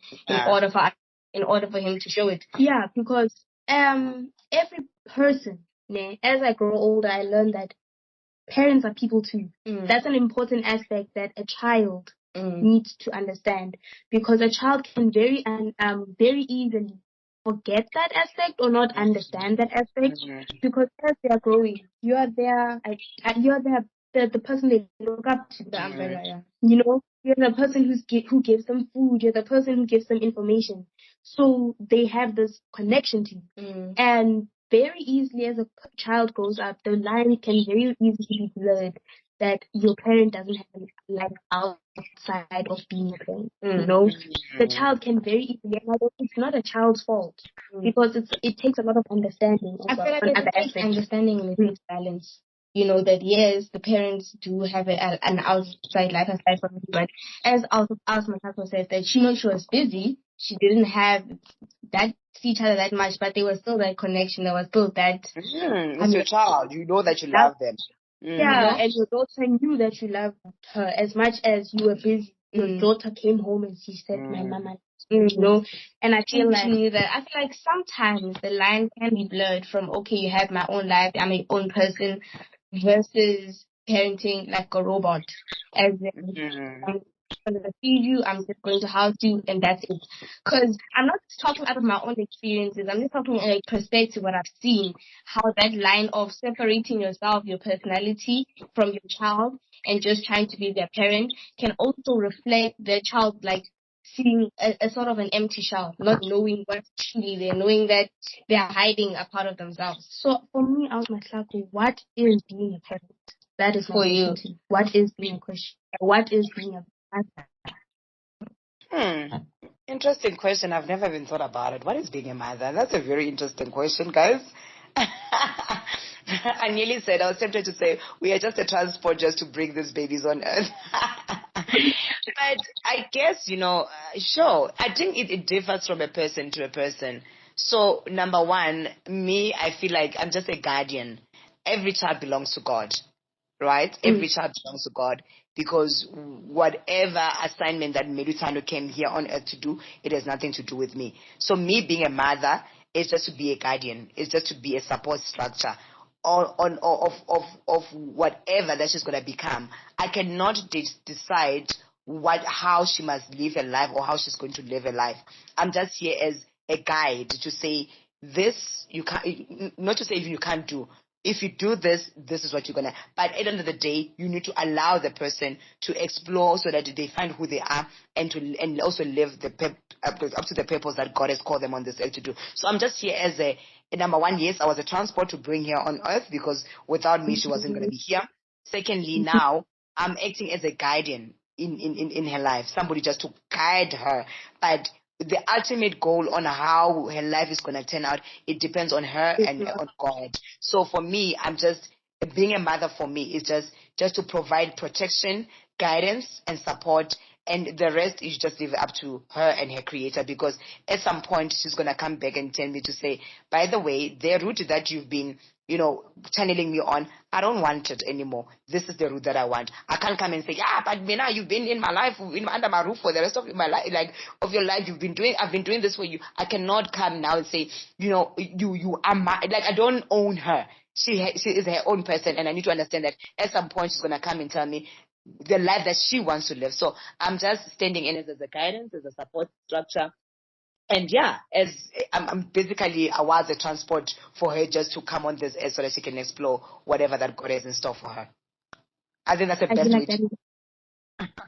in order for him to show it. Yeah, because every person as I grow older, I learned that parents are people too. That's an important aspect that a child needs to understand, because a child can very easily forget that aspect or not understand that aspect, because as they are growing, you are the person they look up to, the umbrella. Yeah. You're the person who gives them food. You're the person who gives them information. So they have this connection to you. And very easily, as a child grows up, the line can very easily be blurred that your parent doesn't have a life outside of being a parent. The child can very easily, and it's not a child's fault, because it takes a lot of understanding. I feel like it takes understanding and it takes balance. That yes, the parents do have an outside life aside from me, but as Mahlako said, that she knows she was busy. She didn't have that see each other that much, but there was still that connection. There was still that. It's your child. You know that you love them. Yeah, and your daughter knew that you loved her as much as you were busy. Your daughter came home and she said, "My mama." And I feel like sometimes the line can be blurred from, okay, you have my own life, I'm my own person, versus parenting like a robot. As in, I'm going to feed you, I'm just going to house you, and that's it. Because I'm not talking out of my own experiences, I'm just talking in a perspective, what I've seen, how that line of separating yourself, your personality from your child, and just trying to be their parent can also reflect their child, like seeing a sort of an empty shell, not knowing what's truly there, knowing that they're hiding a part of themselves. So for me, Mahlako, what is being a parent? That is my question to you. What is being a Christian? What is being a mother? Interesting question. I've never even thought about it. What is being a mother? That's a very interesting question, guys. I nearly said, I was tempted to say, we are just a transport just to bring these babies on earth. But I guess, sure, I think it differs from a person to a person. So, number one, me, I feel like I'm just a guardian. Every child belongs to God, right? Every child belongs to God, because whatever assignment that Melutano came here on earth to do, it has nothing to do with me. So me being a mother is just to be a guardian. It's just to be a support structure of whatever that she's going to become. I cannot decide how she must live her life or how she's going to live her life. I'm just here as a guide to say this you can't, not to say if you can't do. If you do this, this is what you're gonna. But at the end of the day, you need to allow the person to explore so that they find who they are and also live up to the purpose that God has called them on this earth to do. So I'm just here as a number one. Yes, I was a transport to bring her on earth, because without me, she wasn't gonna be here. Secondly, now I'm acting as a guardian in her life, somebody just to guide her. But the ultimate goal on how her life is going to turn out, it depends on her and on God. So for me, I'm just, being a mother for me is just to provide protection, guidance, and support. And the rest is just leave it up to her and her creator, because at some point she's going to come back and tell me to say, by the way, the route that you've been channeling me on, I don't want it anymore. This is the route that I want. I can't come and say, yeah, but Mina, you've been in my life, under my roof for the rest of my life, of your life. I've been doing this for you. I cannot come now and say, you are my, I don't own her. She is her own person, and I need to understand that at some point she's gonna come and tell me the life that she wants to live. So I'm just standing in as a guidance, as a support structure. And yeah, as I'm basically, I was a transport for her just to come on this earth so that she can explore whatever that God has in store for her. I think that's the best way to.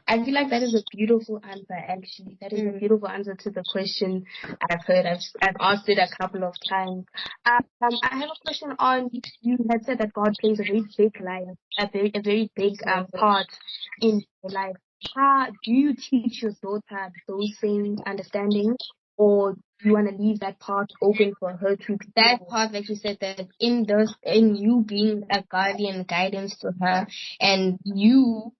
I feel like that is a beautiful answer, actually. That is a beautiful answer to the question I've heard. I've asked it a couple of times. I have a question on, you had said that God plays a very big life, a very big part in your life. How do you teach your daughter those same understandings, or do you want to leave that part open for her to explore? That part that you said, that in you being a guardian, guidance to her, and you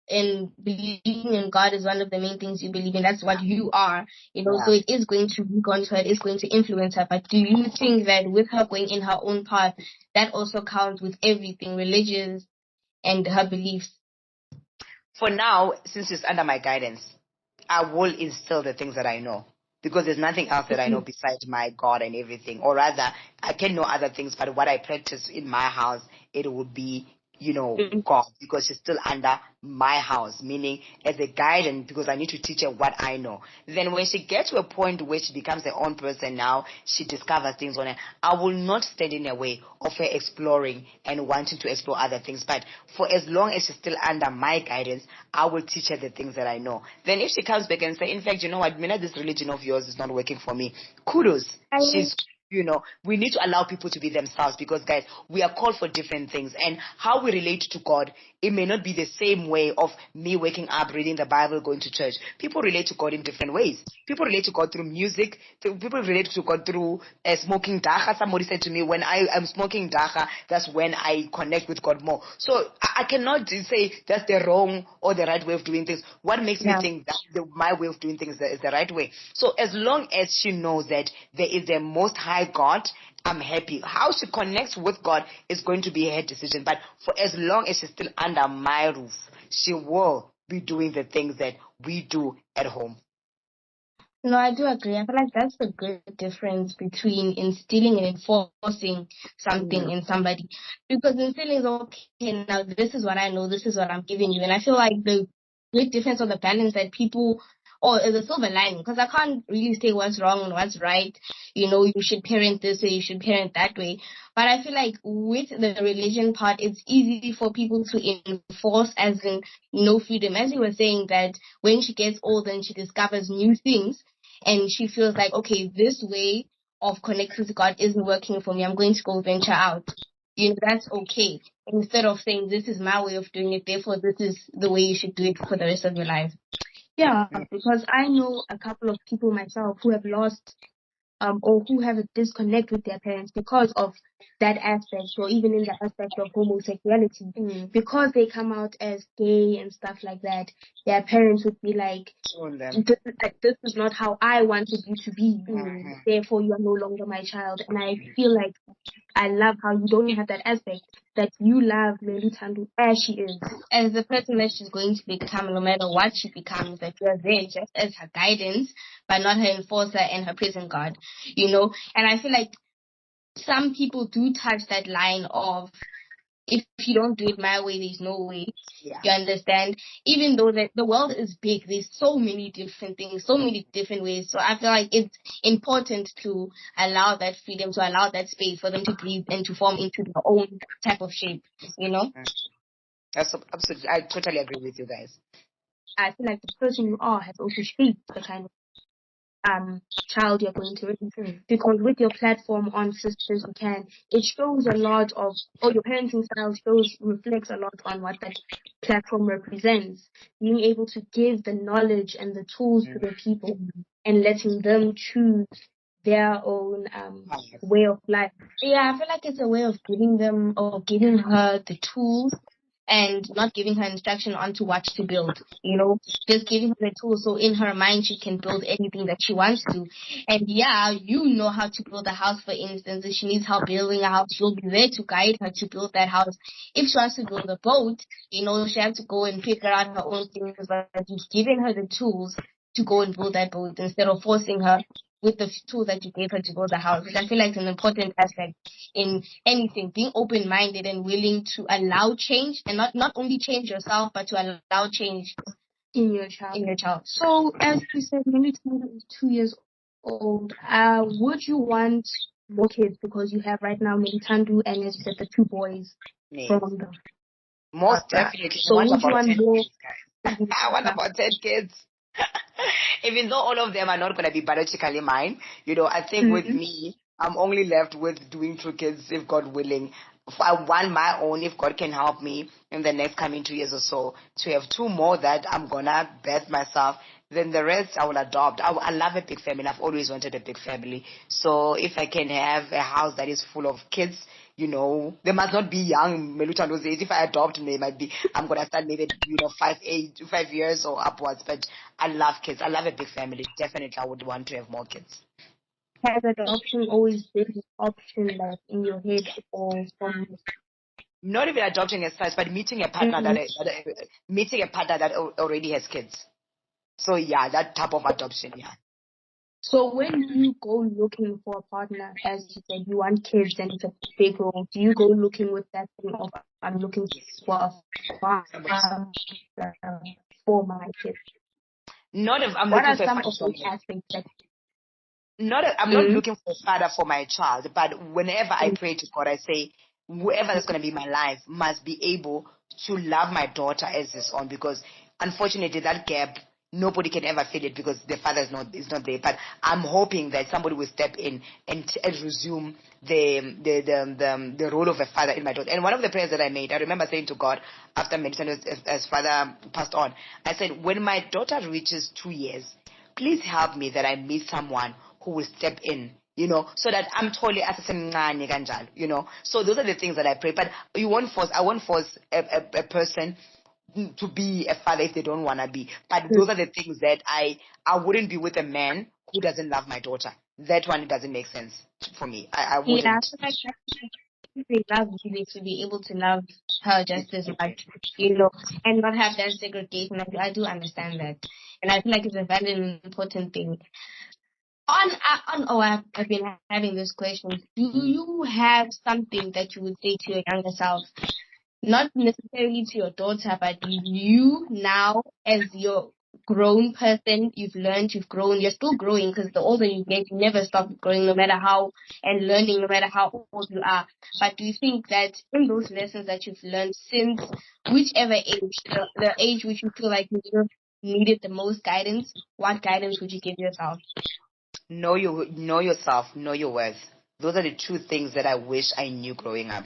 and believing in God is one of the main things you believe in. That's what you are, so it is going to be on her, it is going to influence her. But do you think that with her going in her own path, that also counts with everything, religious and her beliefs? For now, since it's under my guidance, I will instill the things that I know. because there's nothing else that I know besides my God and everything. Or rather, I can know other things, but what I practice in my house, it would be, God, because she's still under my house, meaning as a guidance, because I need to teach her what I know. Then when she gets to a point where she becomes her own person now, she discovers things on her, I will not stand in the way of her exploring and wanting to explore other things. But for as long as she's still under my guidance, I will teach her the things that I know. Then if she comes back and say, in fact, you know what, Mina, this religion of yours is not working for me, kudos. She's we need to allow people to be themselves, because guys, we are called for different things, and how we relate to God, it may not be the same way of me waking up, reading the Bible, going to church. People relate to God in different ways. People relate to God through music. People relate to God through smoking dacha. Somebody said to me, when I am smoking dacha, that's when I connect with God more. So I cannot say that's the wrong or the right way of doing things. What makes me think that my way of doing things is the right way? So as long as she knows that there is a most high God, I'm happy. How she connects with God is going to be her decision. But for as long as she's still under my roof, she will be doing the things that we do at home. No, I do agree. I feel like that's the good difference between instilling and enforcing something in somebody. Because instilling is okay, now this is what I know, this is what I'm giving you. And I feel like the great difference or the balance that people, or the silver lining, because I can't really say what's wrong and what's right. You should parent this way, you should parent that way. But I feel like with the religion part, it's easy for people to enforce, as in no freedom. As you were saying, that when she gets older and she discovers new things, and she feels like, okay, this way of connecting to God isn't working for me, I'm going to go venture out. That's okay. Instead of saying, this is my way of doing it, therefore this is the way you should do it for the rest of your life. Yeah, because I know a couple of people myself who have lost or who have a disconnect with their parents because of that aspect, or even in the aspect of homosexuality. Because they come out as gay and stuff like that, their parents would be like, this is not how I wanted you to be. Therefore, you are no longer my child. And I feel like I love how you don't have that aspect, that you love Leluthando as she is. As the person that she's going to become, no matter what she becomes, that you're there just as her guidance, but not her enforcer and her prison guard, And I feel like some people do touch that line of, if you don't do it my way, there's no way. Yeah. You understand? Even though the world is big, there's so many different things, so many different ways. So I feel like it's important to allow that freedom, to allow that space for them to breathe and to form into their own type of shape, That's absolutely. I totally agree with you guys. I feel like the person you are has also shaped the kind of child you're going to raise. Because with your platform on Sisters Who Can, it shows a lot of, or your parenting style reflects a lot on what that platform represents. Being able to give the knowledge and the tools to the people and letting them choose their own way of life. Yeah, I feel like it's a way of giving them, or giving her the tools, and not giving her instruction onto what to build, just giving her the tools so in her mind she can build anything that she wants to. And yeah, how to build a house, for instance. If she needs help building a house, you'll be there to guide her to build that house. If she wants to build a boat, she has to go and figure out her own things, but you've given her the tools to go and build that boat instead of forcing her with the tools that you gave her to build the house, which I feel like is an important aspect in anything, being open-minded and willing to allow change, and not only change yourself, but to allow change in your child. So, as you said, Leluthando is 2 years old. Would you want more kids? Because you have right now Leluthando and, as you said, the 2 boys from the most definitely. So would you want more kids, guys? I want about 10 kids. Even though all of them are not going to be biologically mine, I think with me, I'm only left with doing 2 kids, if God willing. I want my own, if God can help me in the next coming 2 years or so, to have 2 more that I'm going to birth myself. Then the rest I will adopt. I love a big family. I've always wanted a big family. So if I can have a house that is full of kids, they must not be young. Meluthando's age. If I adopt, they might be. I'm gonna start maybe 5 years or upwards. But I love kids. I love a big family. Definitely, I would want to have more kids. Has adoption always been an option, like in your head, or from? Not even adopting as such, but meeting a partner that already has kids. So yeah, that type of adoption, yeah. So when you go looking for a partner, as you said, you want kids and it's a big role, do you go looking with that thing of I'm looking for a father for my kids? Not if I'm What looking are for a some father of for those me. aspects that I'm not mm, looking for a father for my child, but whenever I pray to God, I say, whoever is going to be my life must be able to love my daughter as his own, because unfortunately that gap, nobody can ever fill it because the father is not there. But I'm hoping that somebody will step in and resume the role of a father in my daughter. And one of the prayers that I made, I remember saying to God after medicine as father passed on, I said, when my daughter reaches 2 years, please help me that I meet someone who will step in, so that I'm totally assessing, So those are the things that I pray. But I won't force a person to be a father if they don't want to be. But mm, those are the things that I wouldn't be with a man who doesn't love my daughter. That one doesn't make sense for me. I yeah, I wouldn't. feel like they love you to be able to love her just as much, and not have that segregation. I do understand that, and I feel like it's a valid and important thing. I've been having this question. Do you have something that you would say to your younger self? Not necessarily to your daughter, but you now as your grown person, you've learned, you've grown, you're still growing because the older you get, you never stop growing no matter how, and learning no matter how old you are. But do you think that in those lessons that you've learned since whichever age, the age which you feel like you needed the most guidance, what guidance would you give yourself? Know yourself, know your worth. Those are the two things that I wish I knew growing up.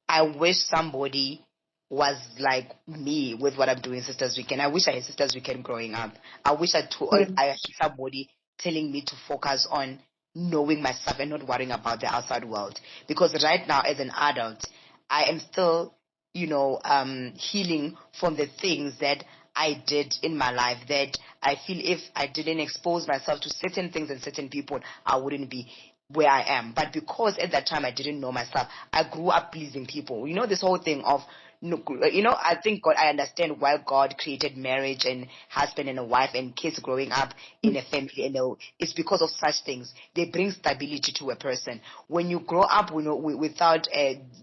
I wish somebody was like me with what I'm doing Sisters Weekend. I wish I had Sisters Weekend growing up. I wish Mm, I had somebody telling me to focus on knowing myself and not worrying about the outside world. Because right now, as an adult, I am still, healing from the things that I did in my life, that I feel if I didn't expose myself to certain things and certain people, I wouldn't be where I am. But because at that time I didn't know myself, I grew up pleasing people. This whole thing of, I think I understand why God created marriage and husband and a wife and kids growing up in a family. And it's because of such things. They bring stability to a person. When you grow up, without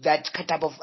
that type of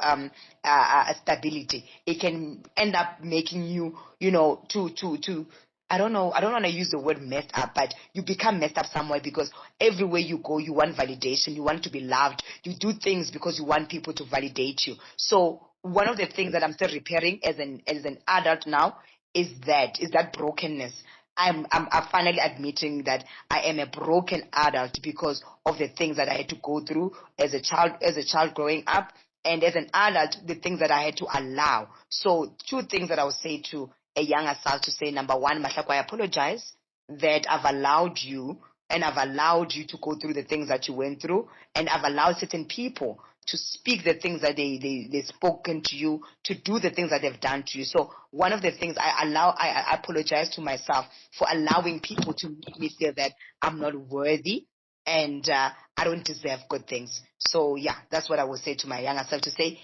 stability, it can end up making you, to I don't know. I don't want to use the word messed up, but you become messed up somewhere because everywhere you go, you want validation. You want to be loved. You do things because you want people to validate you. So one of the things that I'm still repairing as an adult now is that brokenness. I'm finally admitting that I am a broken adult because of the things that I had to go through as a child growing up, and as an adult, the things that I had to allow. So two things that I would say to a younger self to say, number one, Mahlako, I apologize that I've allowed you and I've allowed you to go through the things that you went through, and I've allowed certain people to speak the things that they spoken to you, to do the things that they've done to you. So one of the things I apologize to myself for allowing people to make me feel that I'm not worthy and I don't deserve good things. So yeah, that's what I would say to my younger self, to say,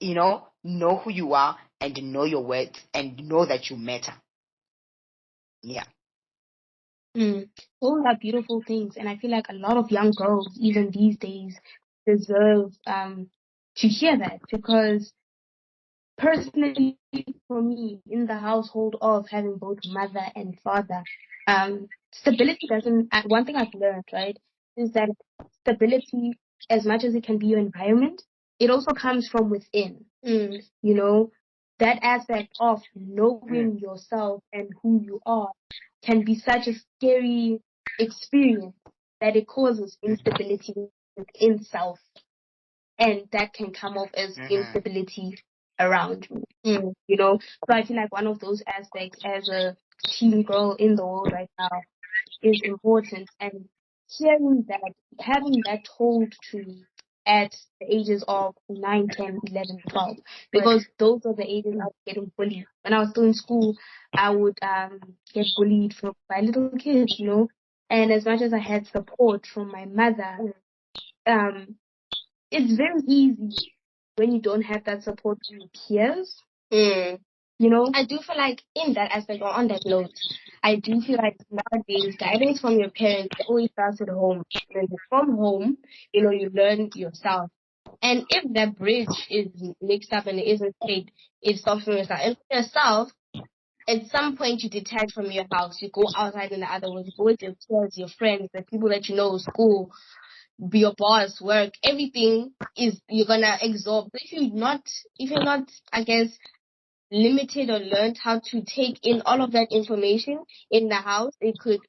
know who you are and know your worth and know that you matter. Yeah. mm. Those are beautiful things, and I feel like a lot of young girls, even these days, deserve to hear that because personally, for me, in the household of having both mother and father, stability doesn't. One thing I've learned, right, is that stability, as much as it can be your environment, it also comes from within. You know, that aspect of Mm. knowing yourself and who you are can be such a scary experience that it causes instability within self, and that can come off as Mm-hmm. instability around me. So I feel like one of those aspects as a teen girl in the world right now is important, and hearing that, having that told to me at the ages of 9, 10, 11, 12, because those are the ages I was getting bullied. When I was still in school, I would get bullied by little kids. And as much as I had support from my mother, um, it's very easy when you don't have that support from your peers You know? I do feel like in that aspect, or on that note, I do feel like nowadays guidance from your parents always starts at home. And from home, you learn yourself. And if that bridge is mixed up and it isn't straight, it stops from yourself. And for yourself, at some point you detach from your house. You go outside in the other world. You go with your peers, your friends, the people that you know, school, be your boss, work, everything is you're gonna absorb. But if you're not, I guess, limited or learned how to take in all of that information in the house, it could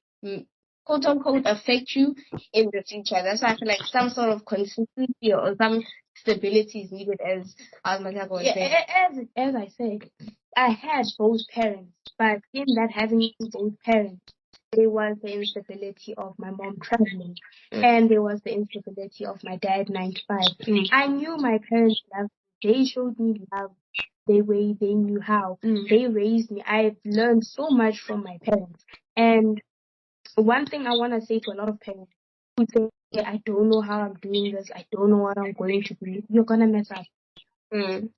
quote unquote affect you in the future. That's why I feel like some sort of consistency or some stability is needed, as Mahlako was saying. As I said, I had both parents, but in that having both parents, there was the instability of my mom traveling, and there was the instability of my dad 9 to 5. I knew my parents loved me. They showed me love the way they knew how. They raised me. I've learned so much from my parents. And one thing I want to say to a lot of parents who say, I don't know how I'm doing this, I don't know what I'm going to do, you're going to mess up.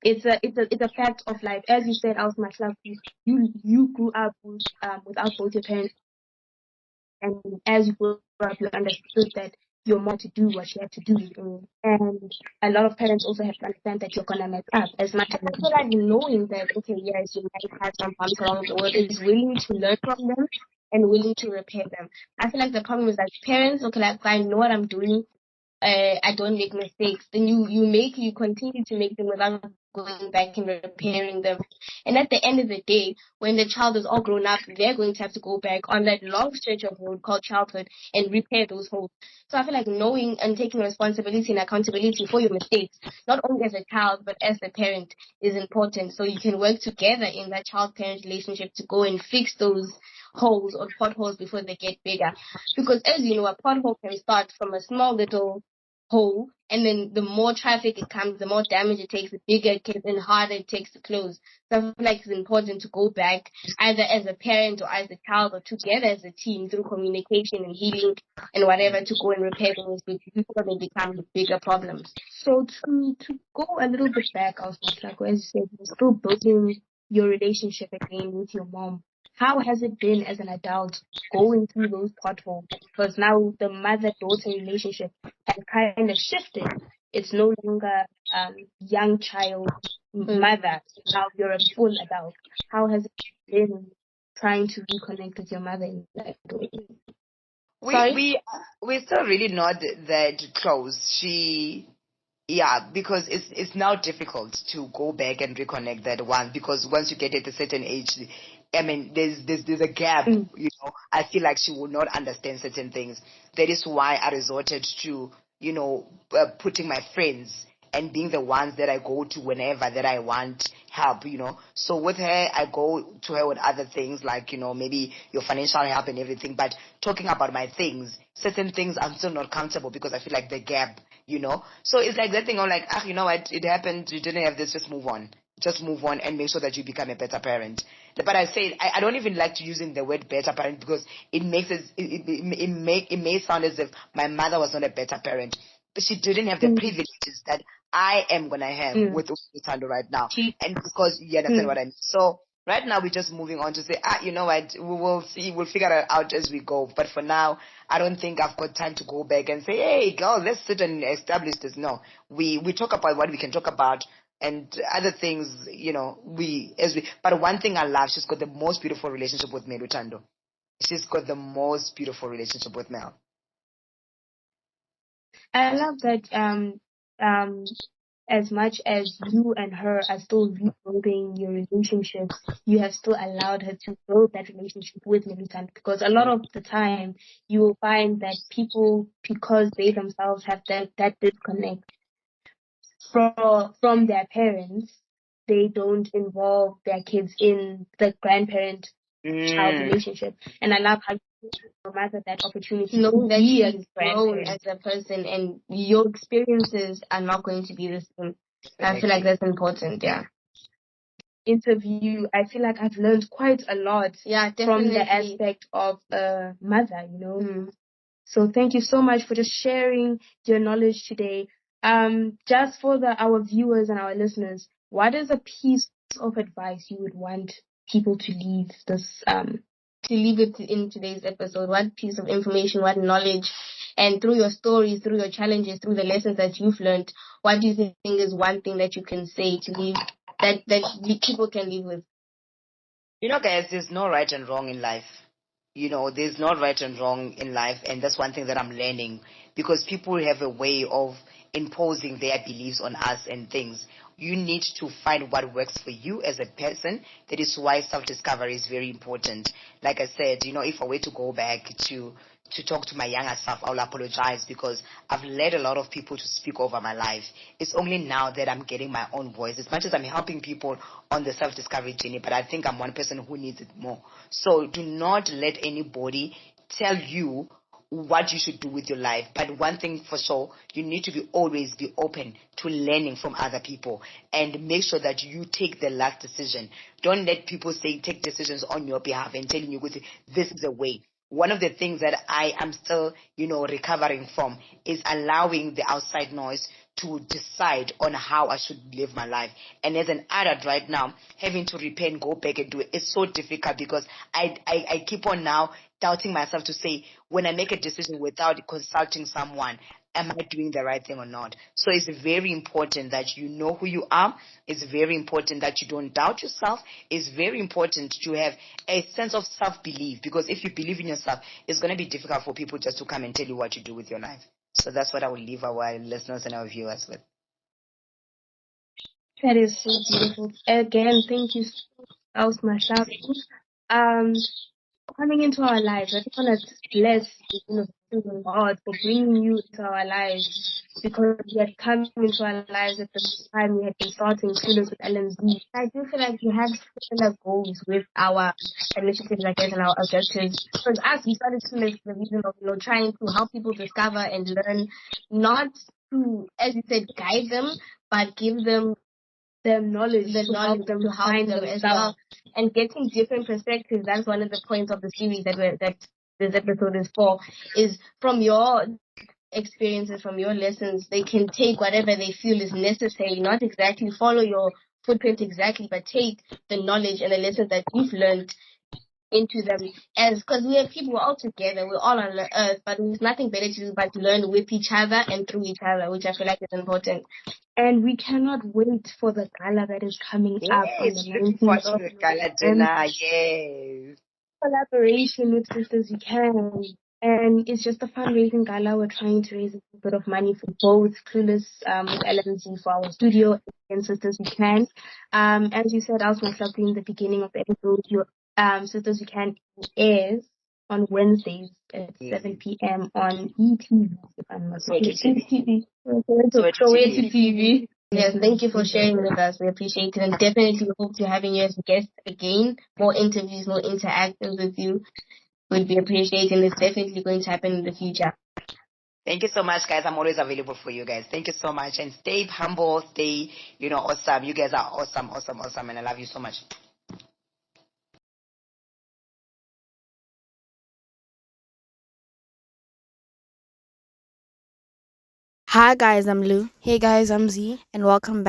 It's a fact of life. As you said, Alf myself, you grew up without both your parents, and as you grew up, you understood that your mom to do what she had to do. And a lot of parents also have to understand that you're gonna mess up. As much as I feel like knowing that, okay, yes, you might have some problems along the way, is willing to learn from them and willing to repair them. I feel like the problem is that parents, okay, like I know what I'm doing, I don't make mistakes. Then you continue to make them without going back and repairing them. And at the end of the day, when the child is all grown up, they're going to have to go back on that long stretch of road called childhood and repair those holes. So I feel like knowing and taking responsibility and accountability for your mistakes, not only as a child but as a parent, is important. So you can work together in that child-parent relationship to go and fix those holes or potholes before they get bigger. Because as you know, a pothole can start from a small little hole, and then the more traffic it comes, the more damage it takes, the bigger it gets and harder it takes to close. So I feel like it's important to go back either as a parent or as a child or together as a team through communication and healing and whatever to go and repair things before they become bigger problems. So to go a little bit back, Mahlako, as you said, you're still building your relationship again with your mom. How has it been as an adult going through those potholes? Because now the mother-daughter relationship has kind of shifted. It's no longer young child mother. Now you're a full adult. How has it been trying to reconnect with your mother in that way? We're still really not that close. Yeah, because it's now difficult to go back and reconnect that one, because once you get at a certain age, I mean, there's a gap. I feel like she will not understand certain things. That is why I resorted to putting my friends and being the ones that I go to whenever that I want help. So with her, I go to her with other things like, maybe your financial help and everything. But talking about my things, certain things I'm still not comfortable because I feel like the gap. So it's like that thing. I'm like, you know what? It happened. You didn't have this. Just move on. Just move on and make sure that you become a better parent. But I say I don't even like to using the word better parent, because it makes it may sound as if my mother was not a better parent, but she didn't have the privileges that I am gonna have with Tando right now. And because you understand what I mean. So right now we're just moving on to say, you know what, we will see, we'll figure it out as we go. But for now, I don't think I've got time to go back and say, hey girl, let's sit and establish this. No, we talk about what we can talk about, and other things, but one thing I love, she's got the most beautiful relationship with me, Lutando. She's got the most beautiful relationship with Mel. I love that as much as you and her are still rebuilding your relationship, you have still allowed her to build that relationship with Militant. Because a lot of the time, you will find that people, because they themselves have that disconnect from their parents, they don't involve their kids in the grandparent-child relationship. And I love how you matter that opportunity know that you've grown as a person and your experiences are not going to be the same. I feel like that's important, yeah. Interview, I feel like I've learned quite a lot from the aspect of a mother, So thank you so much for just sharing your knowledge today. Just for our viewers and our listeners, what is a piece of advice you would want people to leave this to leave it in today's episode? What piece of information, what knowledge, and through your stories, through your challenges, through the lessons that you've learned, what do you think is one thing that you can say to leave that people can live with? Guys, there's no right and wrong in life. There's no right and wrong in life, and that's one thing that I'm learning, because people have a way of imposing their beliefs on us and things. You need to find what works for you as a person. That is why self-discovery is very important. Like I said, if I were to go back to talk to my younger self, I'll apologize, because I've led a lot of people to speak over my life. It's only now that I'm getting my own voice. As much as I'm helping people on the self-discovery journey, but I think I'm one person who needs it more. So do not let anybody tell you what you should do with your life. But one thing for sure, you need to always be open to learning from other people, and make sure that you take the last decision. Don't let people say take decisions on your behalf and telling you this is the way. One of the things that I am still, recovering from is allowing the outside noise to decide on how I should live my life. And as an adult right now, having to repent, go back and do it is so difficult, because I keep on now doubting myself to say, when I make a decision without consulting someone, am I doing the right thing or not? So it's very important that you know who you are. It's very important that you don't doubt yourself. It's very important to have a sense of self-belief, because if you believe in yourself, it's going to be difficult for people just to come and tell you what to do with your life. So that's what I will leave our listeners and our viewers with. That is so beautiful. Again, thank you so much, Mahlako. Coming into our lives, I just want to bless God for bringing you into our lives, because you had come into our lives at the time we had been starting Clueless with LMZ. I do feel like we had similar goals with our initiatives, I guess, and our objectives. Because us, we started Clueless for the reason of trying to help people discover and learn, not to, as you said, guide them, but give them the knowledge to help them find them as well, and getting different perspectives. That's one of the points of the series that this episode is for. Is from your experiences, from your lessons, they can take whatever they feel is necessary, not exactly follow your footprint exactly, but take the knowledge and the lessons that you've learned into them, as because we are people, we're all together, we're all on the earth, but there's nothing better to do but to learn with each other and through each other, which I feel like is important. And we cannot wait for the gala that is coming up on the Yes, looking forward 19th to of the gala November. dinner. Yes. Collaboration with Sisters We Can. And it's just a fundraising gala. We're trying to raise a bit of money for both Clueless with LMZ for our studio and Sisters We Can. As you said, Alf myself in the beginning of the episode, your Sisters We Can airs on Wednesdays at Yes. 7 p.m. on ETV, if I'm not Soweto mistaken. TV. Soweto TV. Yes, thank you for sharing with us. We appreciate it, and definitely hope to having you as a guest again. More interviews, more interactions with you would be appreciated. It's definitely going to happen in the future. Thank you so much, guys. I'm always available for you guys. Thank you so much. And stay humble, stay, awesome. You guys are awesome, awesome, awesome. And I love you so much. Hi guys, I'm Lou. Hey guys, I'm Z. And welcome back